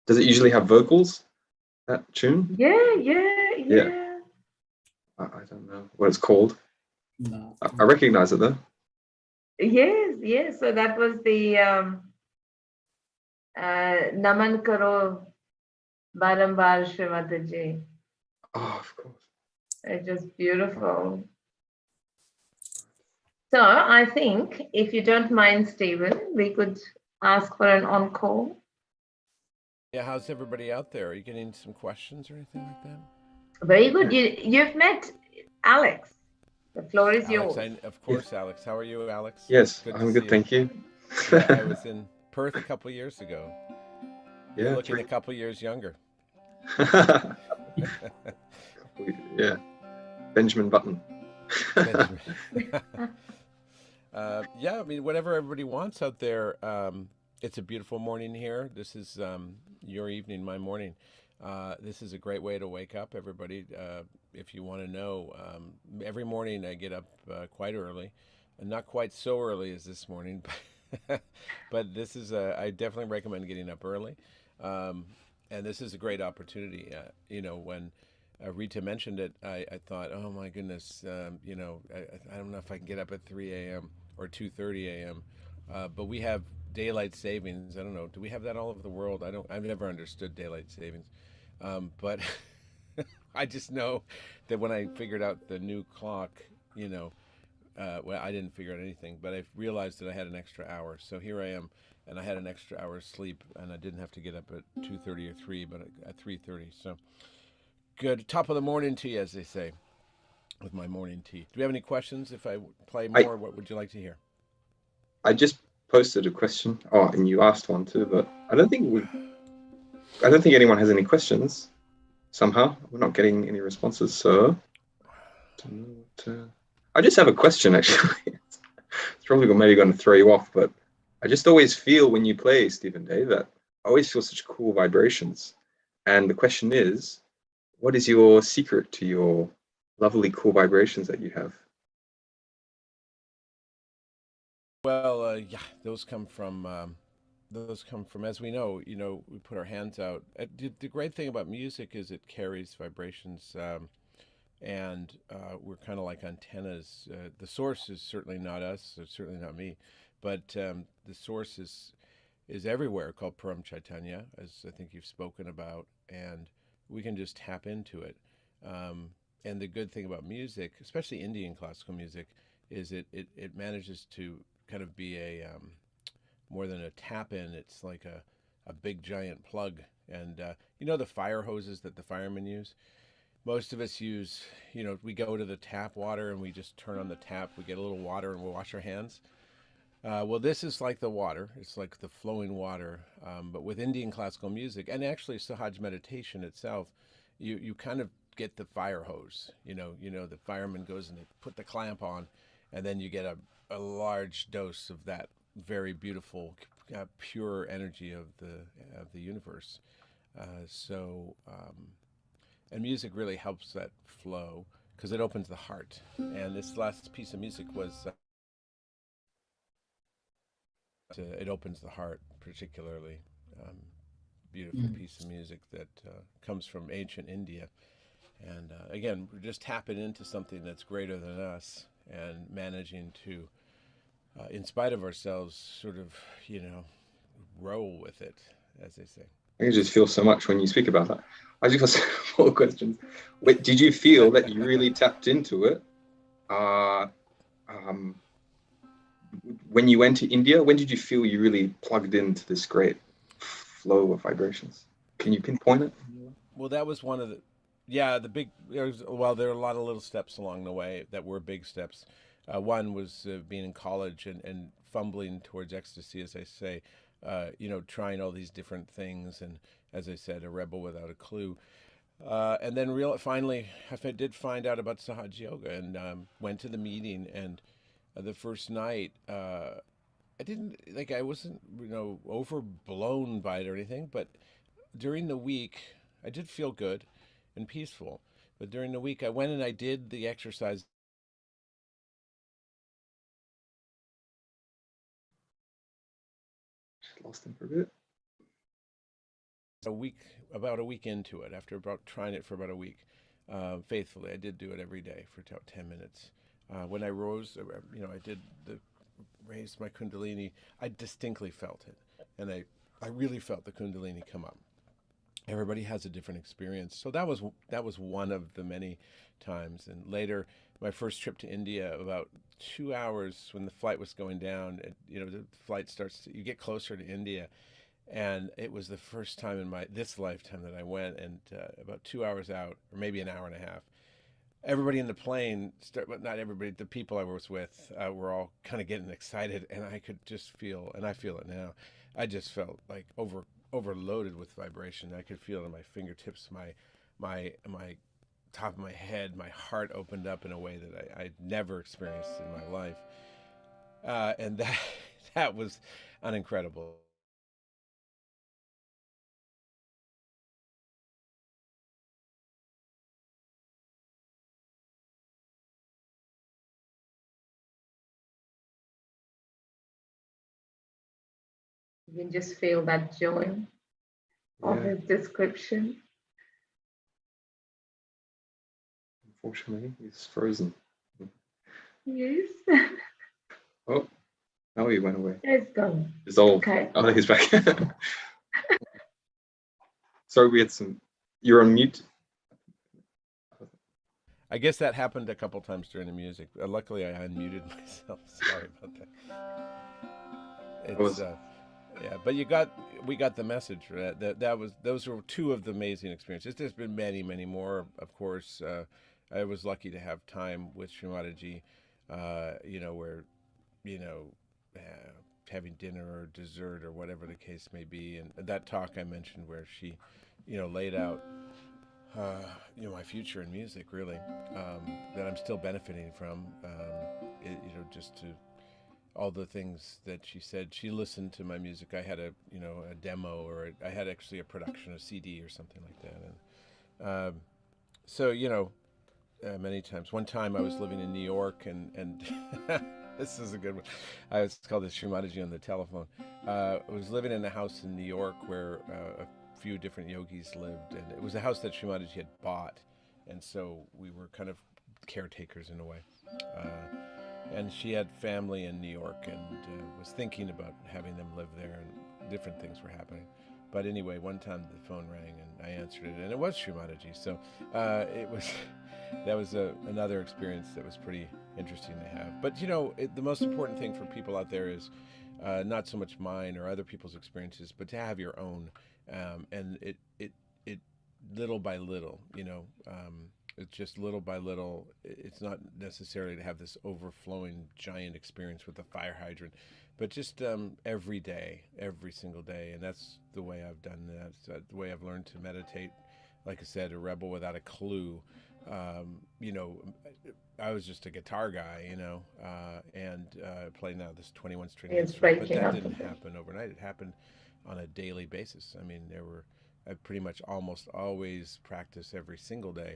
Does it usually have vocals, that tune? Yeah. I don't know what it's called. No. I recognize it though. Yes. So that was the Naman Karo Barambar Shri Mataji. Oh, of course. It's just beautiful. So I think, if you don't mind, Stephen, we could ask for an encore. Yeah, how's everybody out there? Are you getting some questions or anything like that? Very good. You've met Alex. The floor is Alex, yours. of course, Alex. How are you, Alex? Yes, Good to I'm see good, you. thank you. Yeah, I was in Perth a couple years ago. You're Yeah, looking a couple years younger. Yeah, Benjamin Button. Benjamin. Yeah, I mean, whatever everybody wants out there. It's a beautiful morning here. This is your evening, my morning. This is a great way to wake up, everybody. If you want to know, every morning I get up quite early, and not quite so early as this morning, but this is I definitely recommend getting up early, and this is a great opportunity. When Rita mentioned it, I thought, oh my goodness, I don't know if I can get up at 3 a.m. or 2:30 a.m., but we have daylight savings. I don't know. Do we have that all over the world? I've never understood daylight savings, but I just know that when I figured out the new clock, well, I didn't figure out anything, but I realized that I had an extra hour. So here I am, and I had an extra hour's sleep, and I didn't have to get up at 2:30 or 3, but at 3:30. So good. Top of the morning tea, as they say, with my morning tea. Do we have any questions? If I play more, what would you like to hear? I just posted a question. Oh, and you asked one too, but I don't think anyone has any questions. Somehow we're not getting any responses. So I just have a question actually. It's probably maybe going to throw you off, but I just always feel when you play Stephen Day that I always feel such cool vibrations. And the question is, what is your secret to your lovely cool vibrations that you have? Well, yeah, those come from, as we know, we put our hands out. The great thing about music is it carries vibrations, and we're kind of like antennas. The source is certainly not us, it's certainly not me, but the source is everywhere, called Param Chaitanya, as I think you've spoken about, and we can just tap into it. And the good thing about music, especially Indian classical music, is it manages to kind of be a more than a tap in. It's like a big giant plug. And the fire hoses that the firemen use. Most of us use, we go to the tap water and we just turn on the tap. We get a little water and we'll wash our hands. Well, this is like the water. It's like the flowing water. But with Indian classical music, and actually Sahaja meditation itself, you kind of get the fire hose. The fireman goes and they put the clamp on, and then you get a large dose of that very beautiful, pure energy of the universe. And music really helps that flow because it opens the heart. And this last piece of music was. It opens the heart, particularly beautiful piece of music that comes from ancient India. And again, we're just tapping into something that's greater than us and managing to, in spite of ourselves, sort of, roll with it, as they say. I just feel so much when you speak about that. I just got some more questions. Wait, did you feel that you really tapped into it? When you went to India, when did you feel you really plugged into this great flow of vibrations? Can you pinpoint it? Well, that was one of the big, there are a lot of little steps along the way that were big steps. One was being in college and fumbling towards ecstasy, as I say, trying all these different things. And as I said, a rebel without a clue. And then finally, I did find out about Sahaja Yoga and went to the meeting. And the first night, I wasn't, overblown by it or anything, but during the week, I did feel good and peaceful. But during the week, I went and I did the exercise. Just lost him for a bit. About a week into it, after about trying it for about a week, faithfully, I did do it every day for about 10 minutes. When I rose, I did raised my Kundalini. I distinctly felt it, and I really felt the Kundalini come up. Everybody has a different experience, so that was one of the many times. And later, my first trip to India, about 2 hours when the flight was going down, the flight starts. You get closer to India, and it was the first time in this lifetime that I went. And about 2 hours out, or maybe an hour and a half. Everybody in the plane, but not everybody, the people I was with were all kind of getting excited, and I could just feel, and I feel it now, I just felt like overloaded with vibration. I could feel it in my fingertips, my top of my head, my heart opened up in a way that I'd never experienced in my life. And that was an incredible. You can just feel that joy of his description. Unfortunately, he's frozen. Yes. Oh, now he went away. It's gone. Dissolved. Okay. Oh, he's back. Sorry, we had you're on mute. I guess that happened a couple times during the music. Luckily, I unmuted myself. Sorry about that. Yeah, but we got the message. Those were two of the amazing experiences. There's been many, many more. Of course, I was lucky to have time with Shri Mataji, where, having dinner or dessert or whatever the case may be. And that talk I mentioned where she, laid out, my future in music, really, that I'm still benefiting from, just to all the things that she said. She listened to my music. I had a demo, or I had actually a production, a CD or something like that. And many times. One time I was living in New York, and this is a good one. It's called the Shri Mataji on the telephone. I was living in a house in New York where a few different yogis lived, and it was a house that Shri Mataji had bought, and so we were kind of caretakers in a way. And she had family in New York, and was thinking about having them live there, and different things were happening. But anyway, one time the phone rang, and I answered it, and it was Shri Mataji. So that was another experience that was pretty interesting to have. But the most important thing for people out there is not so much mine or other people's experiences, but to have your own, and it little by little, It's just little by little. It's not necessarily to have this overflowing giant experience with the fire hydrant, but just every day, every single day. And that's the way I've done that. It's the way I've learned to meditate. Like I said, a rebel without a clue. You know, I was just a guitar guy, you know, and playing now this 21 string instrument. But that didn't happen overnight. It happened on a daily basis. I mean, I pretty much almost always practice every single day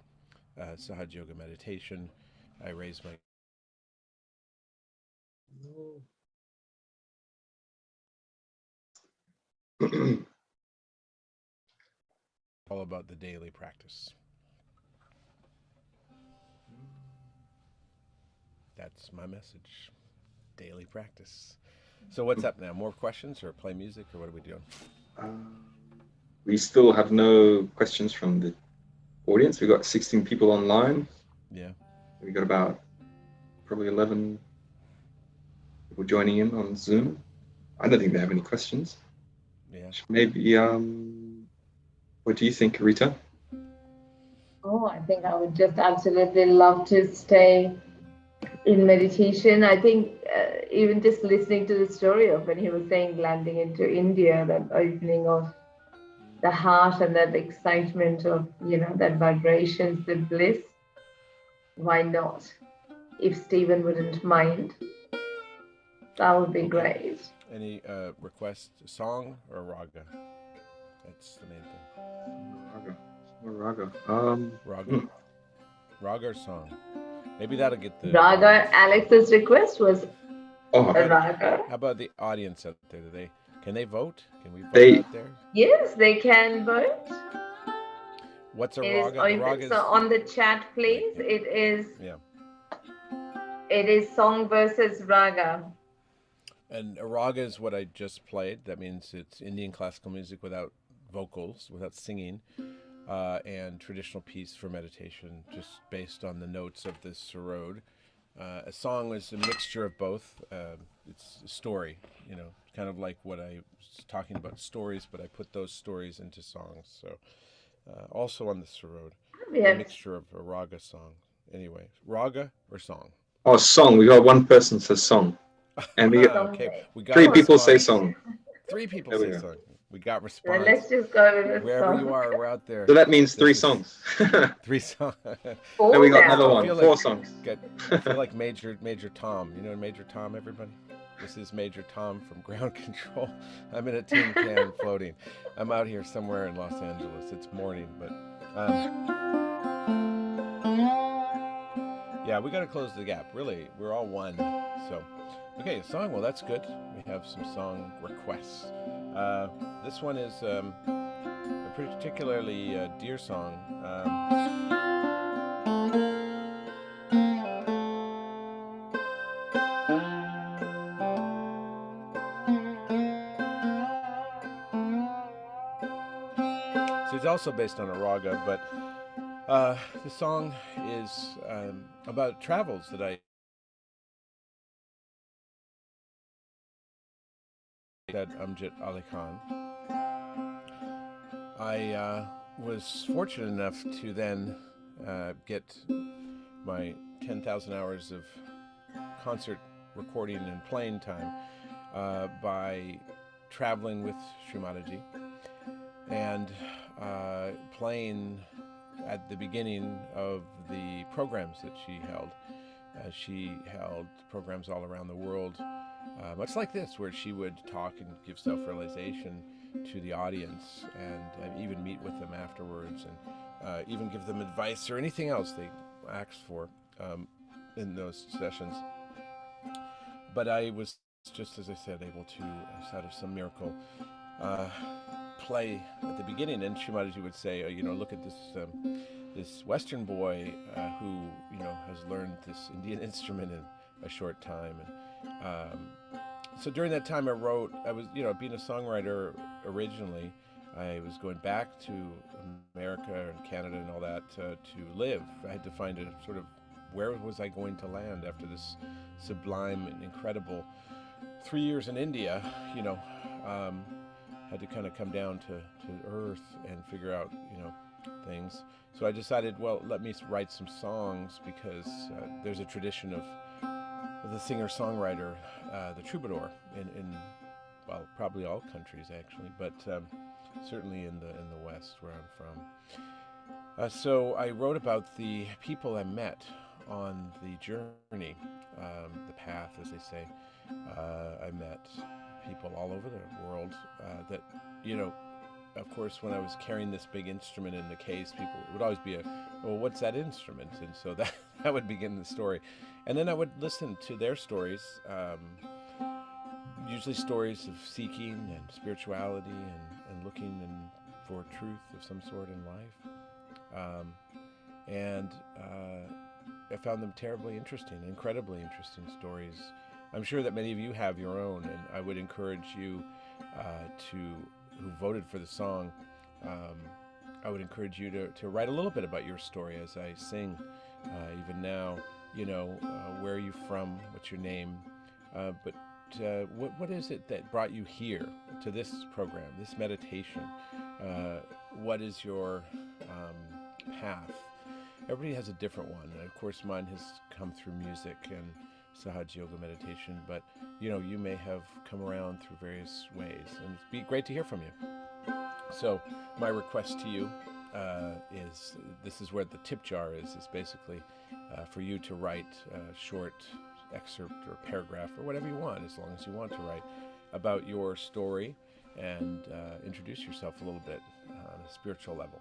Sahaja yoga meditation. I raise my all about the daily practice. That's my message. Daily practice. So what's up now? More questions or play music or what are we doing? We still have no questions from the audience. We've got 16 people online. Yeah. We got about probably 11 people joining in on Zoom. I don't think they have any questions. Yeah. Maybe, what do you think, Rita? Oh, I think I would just absolutely love to stay in meditation. I think even just listening to the story of when he was saying landing into India, that opening of the heart and that excitement of, you know, that vibrations, the bliss, why not? If Stephen wouldn't mind, that would be great. Any request, a song or a raga? That's the main thing. Raga. Raga. Raga or song? Maybe that'll get the Raga. audience. Alex's request was a raga. How about the audience out there? Can they vote? Can we vote out there? Yes, they can vote. What's a raga? So on the chat, please. It is. Yeah. It is song versus raga. And a raga is what I just played. That means it's Indian classical music without vocals, without singing, and traditional piece for meditation, just based on the notes of the sarod. A song is a mixture of both. It's a story, you know, kind of like what I was talking about, stories, but I put those stories into songs. So also on the sarod, a mixture of a raga song. Anyway, raga or song? Oh, song. We got one person says song. And we got, we got 3 people say song. 3 people say song. We got response. Well, let's just go with Wherever song. you are, we're out there. So that means 3 songs. 3 songs. Then we got another one. 4 songs. I feel like Major Tom. You know Major Tom, everybody? This is Major Tom from Ground Control. I'm in a tin can floating. I'm out here somewhere in Los Angeles. It's morning, but yeah, we got to close the gap. Really, we're all one. So, okay, a song. Well, that's good. We have some song requests. This one is a particularly dear song. So it's also based on a raga, but the song is about travels that I said Amjad Ali Khan. I was fortunate enough to then get my 10,000 hours of concert recording and playing time by traveling with Shri Mataji and playing at the beginning of the programs that she held. She held programs all around the world, much like this, where she would talk and give self-realization to the audience and even meet with them afterwards and even give them advice or anything else they asked for in those sessions. But I was, just as I said, able to, out of some miracle, play at the beginning. And Shri Mataji would say, you know, look at this this Western boy who, you know, has learned this Indian instrument in a short time. And so during that time I was, you know, being a songwriter originally, I was going back to America and Canada and all that to live. I had to find a sort of, where was I going to land after this sublime and incredible 3 years in India, you know, had to kind of come down to earth and figure out, you know, things. So I decided, well, let me write some songs, because there's a tradition of the singer-songwriter, the troubadour, in well, probably all countries actually, but certainly in the West where I'm from. So I wrote about the people I met on the journey, the path, as they say. I met people all over the world that, of course, when I was carrying this big instrument in the case, people would always be well, what's that instrument? And so that would begin the story. And then I would listen to their stories, usually stories of seeking and spirituality and looking for truth of some sort in life. And I found them terribly interesting, incredibly interesting stories. I'm sure that many of you have your own, and I would encourage you who voted for the song, I would encourage you to write a little bit about your story as I sing, even now, where are you from, what's your name, but what is it that brought you here to this program, this meditation? What is your path? Everybody has a different one, and of course mine has come through music and Sahaja yoga meditation, but you may have come around through various ways, and it'd be great to hear from you. So my request to you is, this is where the tip jar is basically for you to write a short excerpt or paragraph or whatever you want, as long as you want to write about your story, and introduce yourself a little bit on a spiritual level.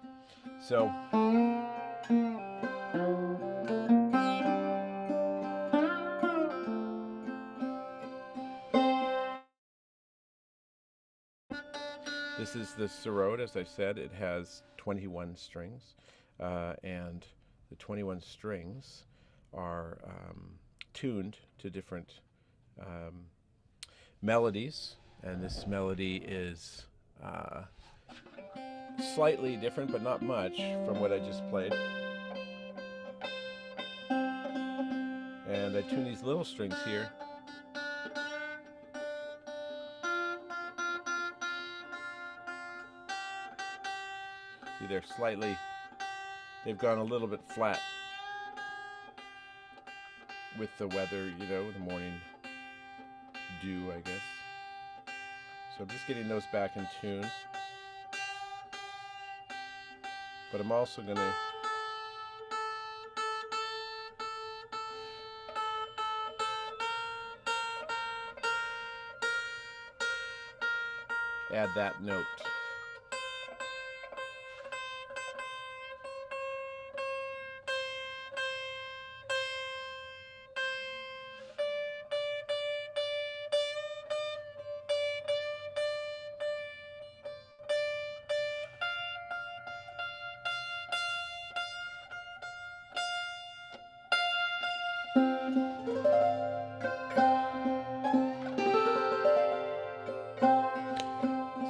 So this is the sarod, as I said. It has 21 strings, and the 21 strings are tuned to different melodies, and this melody is slightly different, but not much, from what I just played. And I tune these little strings here. See, they've gone a little bit flat with the weather, the morning dew, I guess. So I'm just getting those back in tune. But I'm also going to add that note.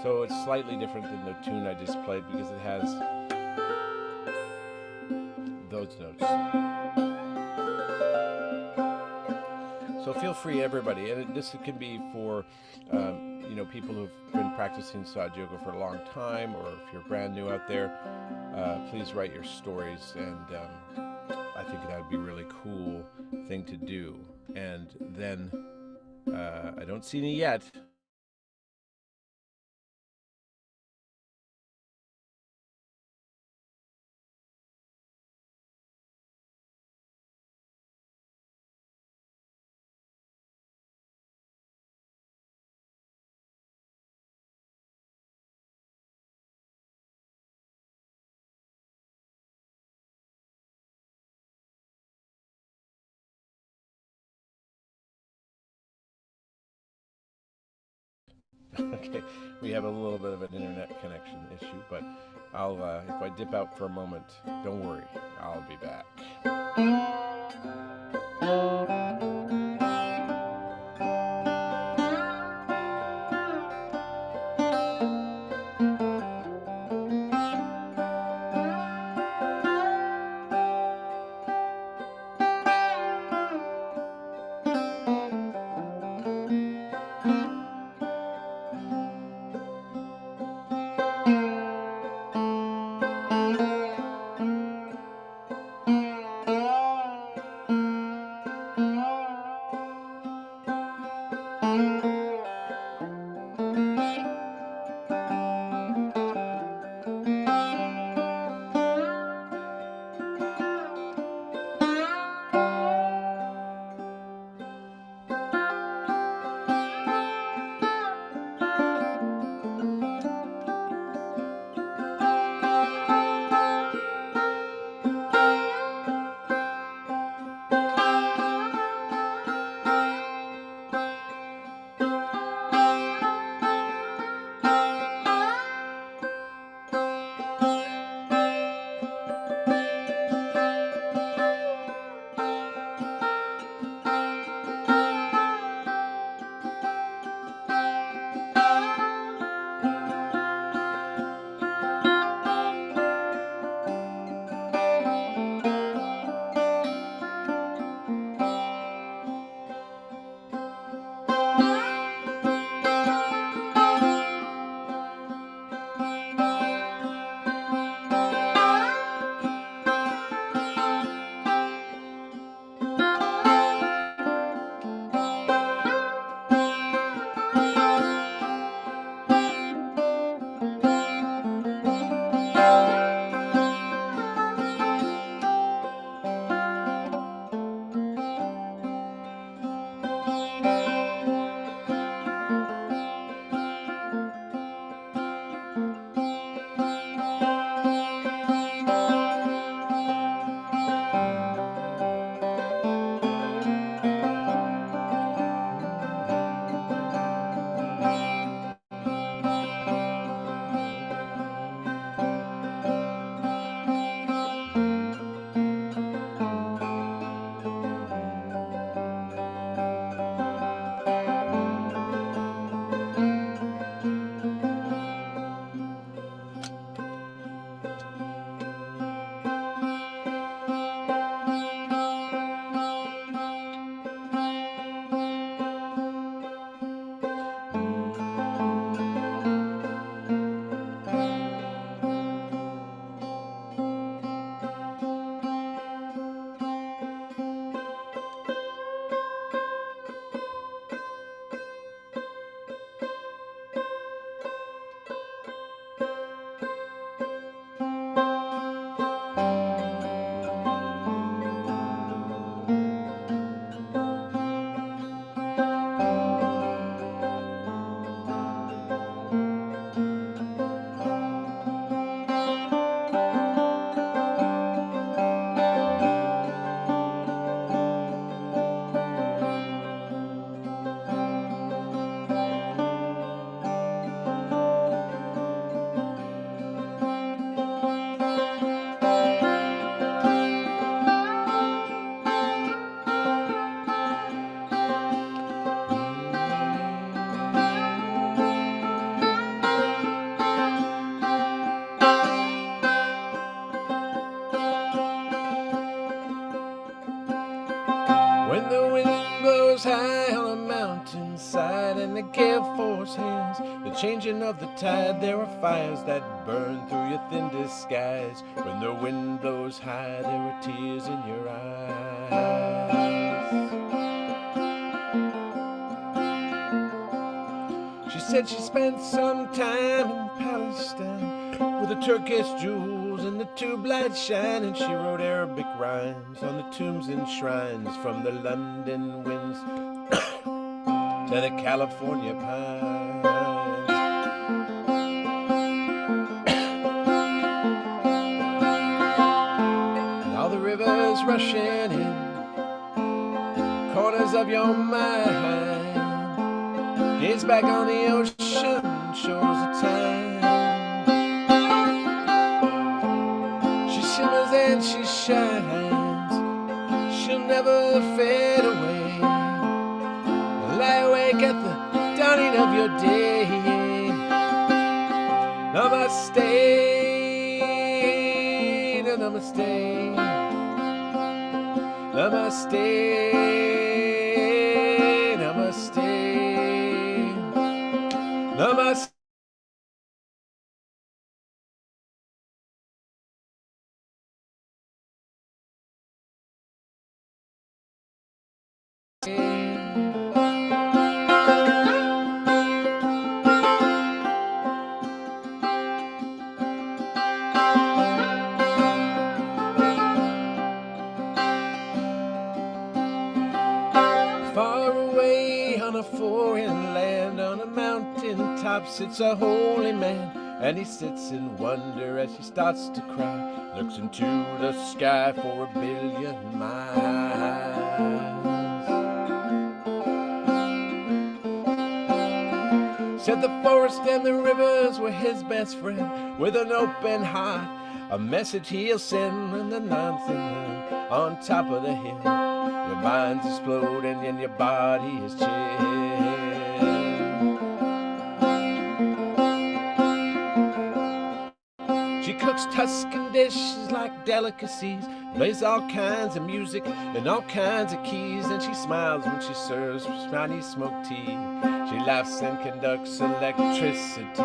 So it's slightly different than the tune I just played, because it has those notes. So feel free, everybody, and this can be for people who've been practicing Sahaja Yoga for a long time, or if you're brand new out there, please write your stories, and I think that would be a really cool thing to do. And then I don't see any yet. Okay, we have a little bit of an internet connection issue, but I'll if I dip out for a moment, don't worry, I'll be back. When the wind blows high on a mountainside and the gale force hands the changing of the tide, there are fires that burn through your thin disguise. When the wind blows high, there are tears in your eyes. She said she spent some time in Palestine with the Turkish jewels and the tube light shine, and she wrote Arabic rhymes on the tombs and shrines, from the London winds to the California pines. And all the rivers rushing in, corners of your mind, gaze back on the ocean shores of time. And she shines, she'll never fade away. Lie awake at the dawning of your day. Namaste, namaste, namaste, namaste, namaste. Far away on a foreign land, on a mountain top sits a holy man, and he sits in wonder as he starts to cry, looks into the sky for 1 billion miles. Said the forest and the rivers were his best friend, with an open heart, a message he'll send when the ninth on top of the hill. Your mind's exploding and your body is chill. She cooks Tuscan dishes like delicacies, plays all kinds of music and all kinds of keys, and she smiles when she serves Chinese smoked tea. She laughs and conducts electricity.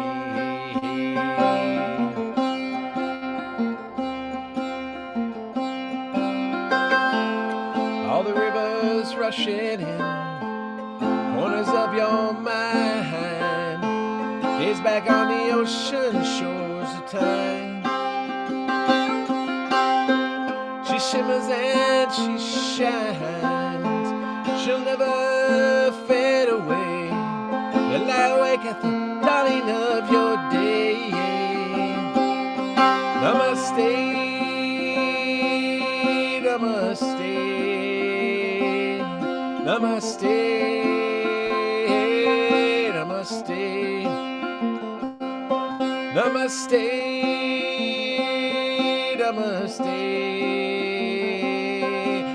All the rivers rushing in, corners of your mind, gaze back on the ocean shores of time. She shimmers and she shines, she'll never fade away. You lie awake at the dawning of your day. Namaste, namaste, namaste, namaste, namaste, namaste,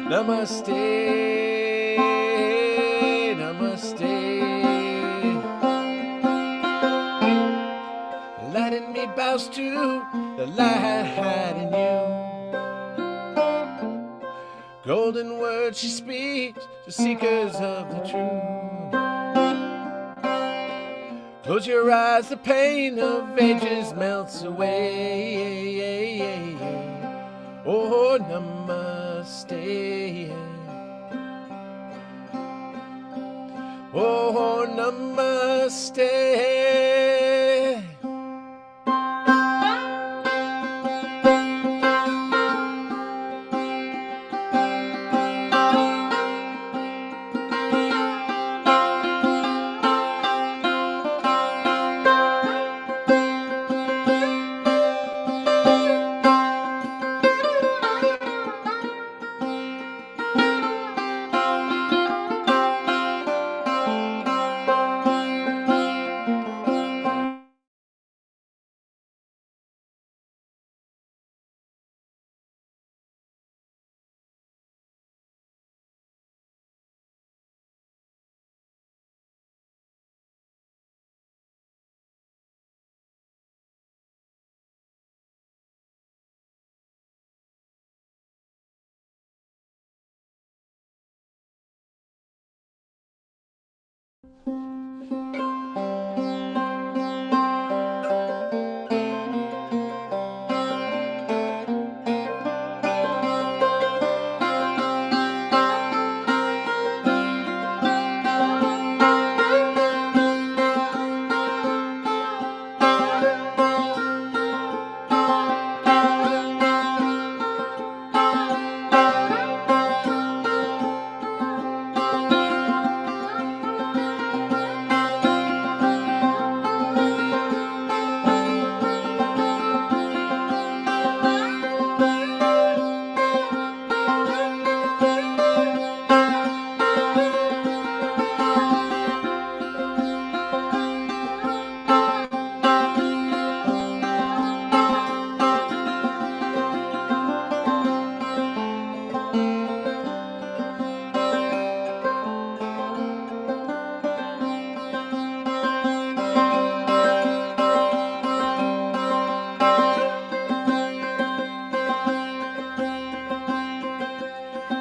namaste, namaste. The light in me bows to the light in you. Golden words she speaks to seekers of the truth. Close your eyes, the pain of ages melts away. Oh, namaste. Oh, namaste.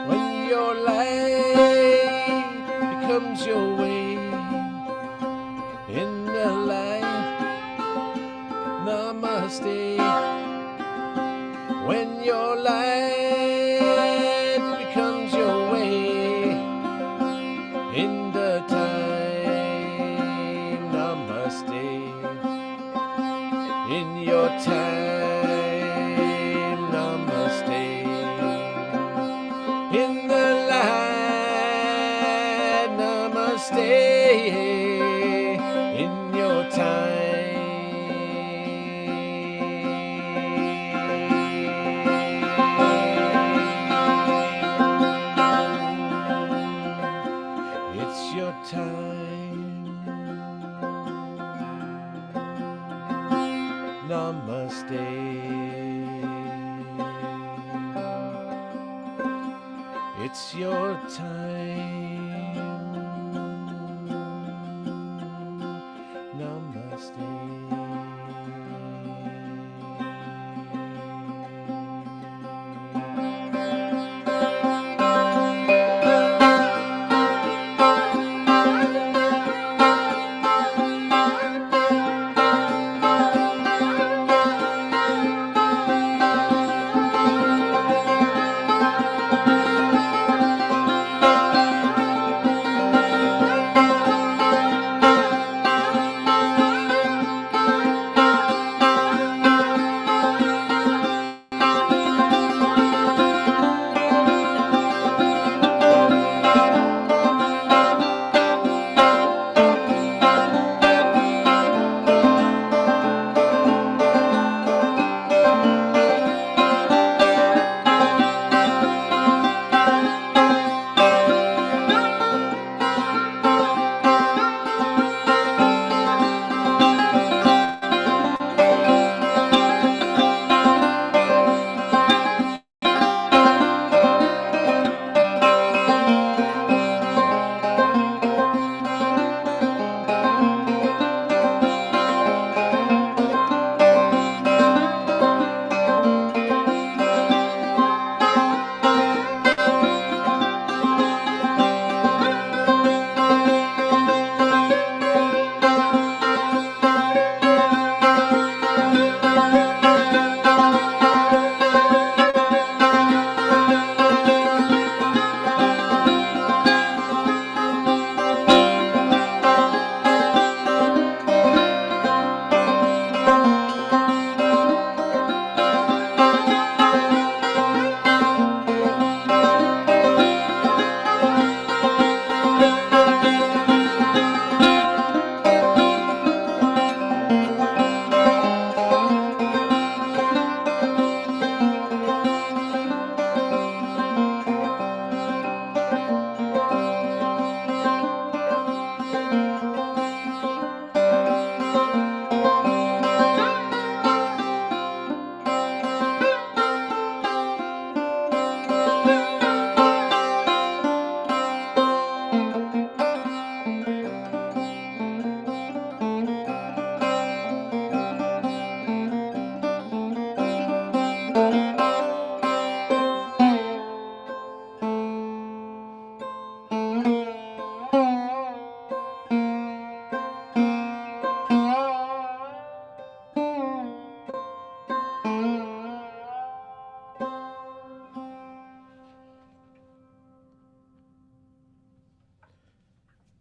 When your light becomes your way in the light, namaste. When your light becomes your way in the time, namaste. In your time, namaste. In the light, namaste. In your time. It's your time. Namaste. It's your time. Namaste.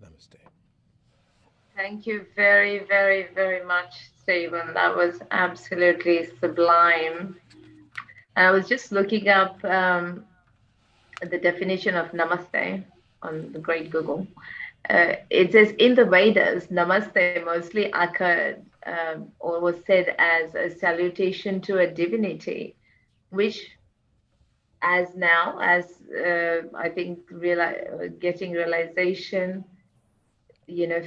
Namaste. Thank you very, very, very much, Stephen. That was absolutely sublime. I was just looking up the definition of namaste on the great Google. It says in the Vedas, namaste mostly occurred or was said as a salutation to a divinity, which as I think getting realization,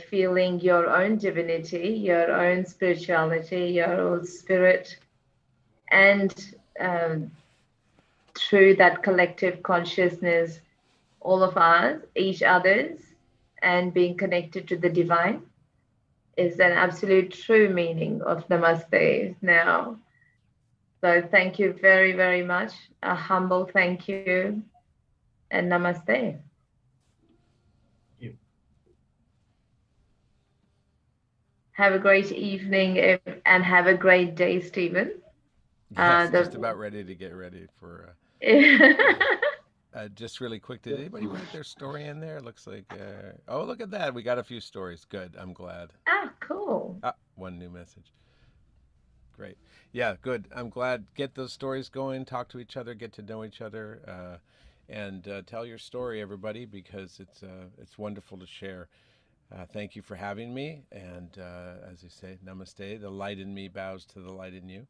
feeling your own divinity, your own spirituality, your own spirit, and through that collective consciousness, all of us, each other's, and being connected to the divine is an absolute true meaning of namaste now. So thank you very, very much. A humble thank you and namaste. Have a great evening and have a great day, Stephen. Yes, just about ready to get ready for. Just really quick, did anybody write their story in there? It looks like. Oh, look at that! We got a few stories. Good. I'm glad. Ah, cool. One new message. Great. Yeah, good. I'm glad. Get those stories going. Talk to each other. Get to know each other, and tell your story, everybody, because it's wonderful to share. Thank you for having me, and as I say, namaste. The light in me bows to the light in you.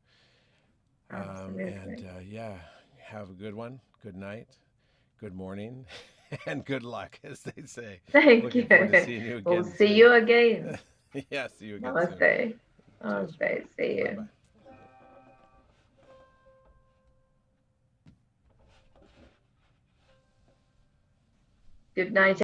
And yeah, have a good one. Good night. Good morning. And good luck, as they say. Thank Looking forward to seeing you again. We'll see you again. Yeah, see you again Namaste. soon. Namaste. See you. Bye-bye. Good night.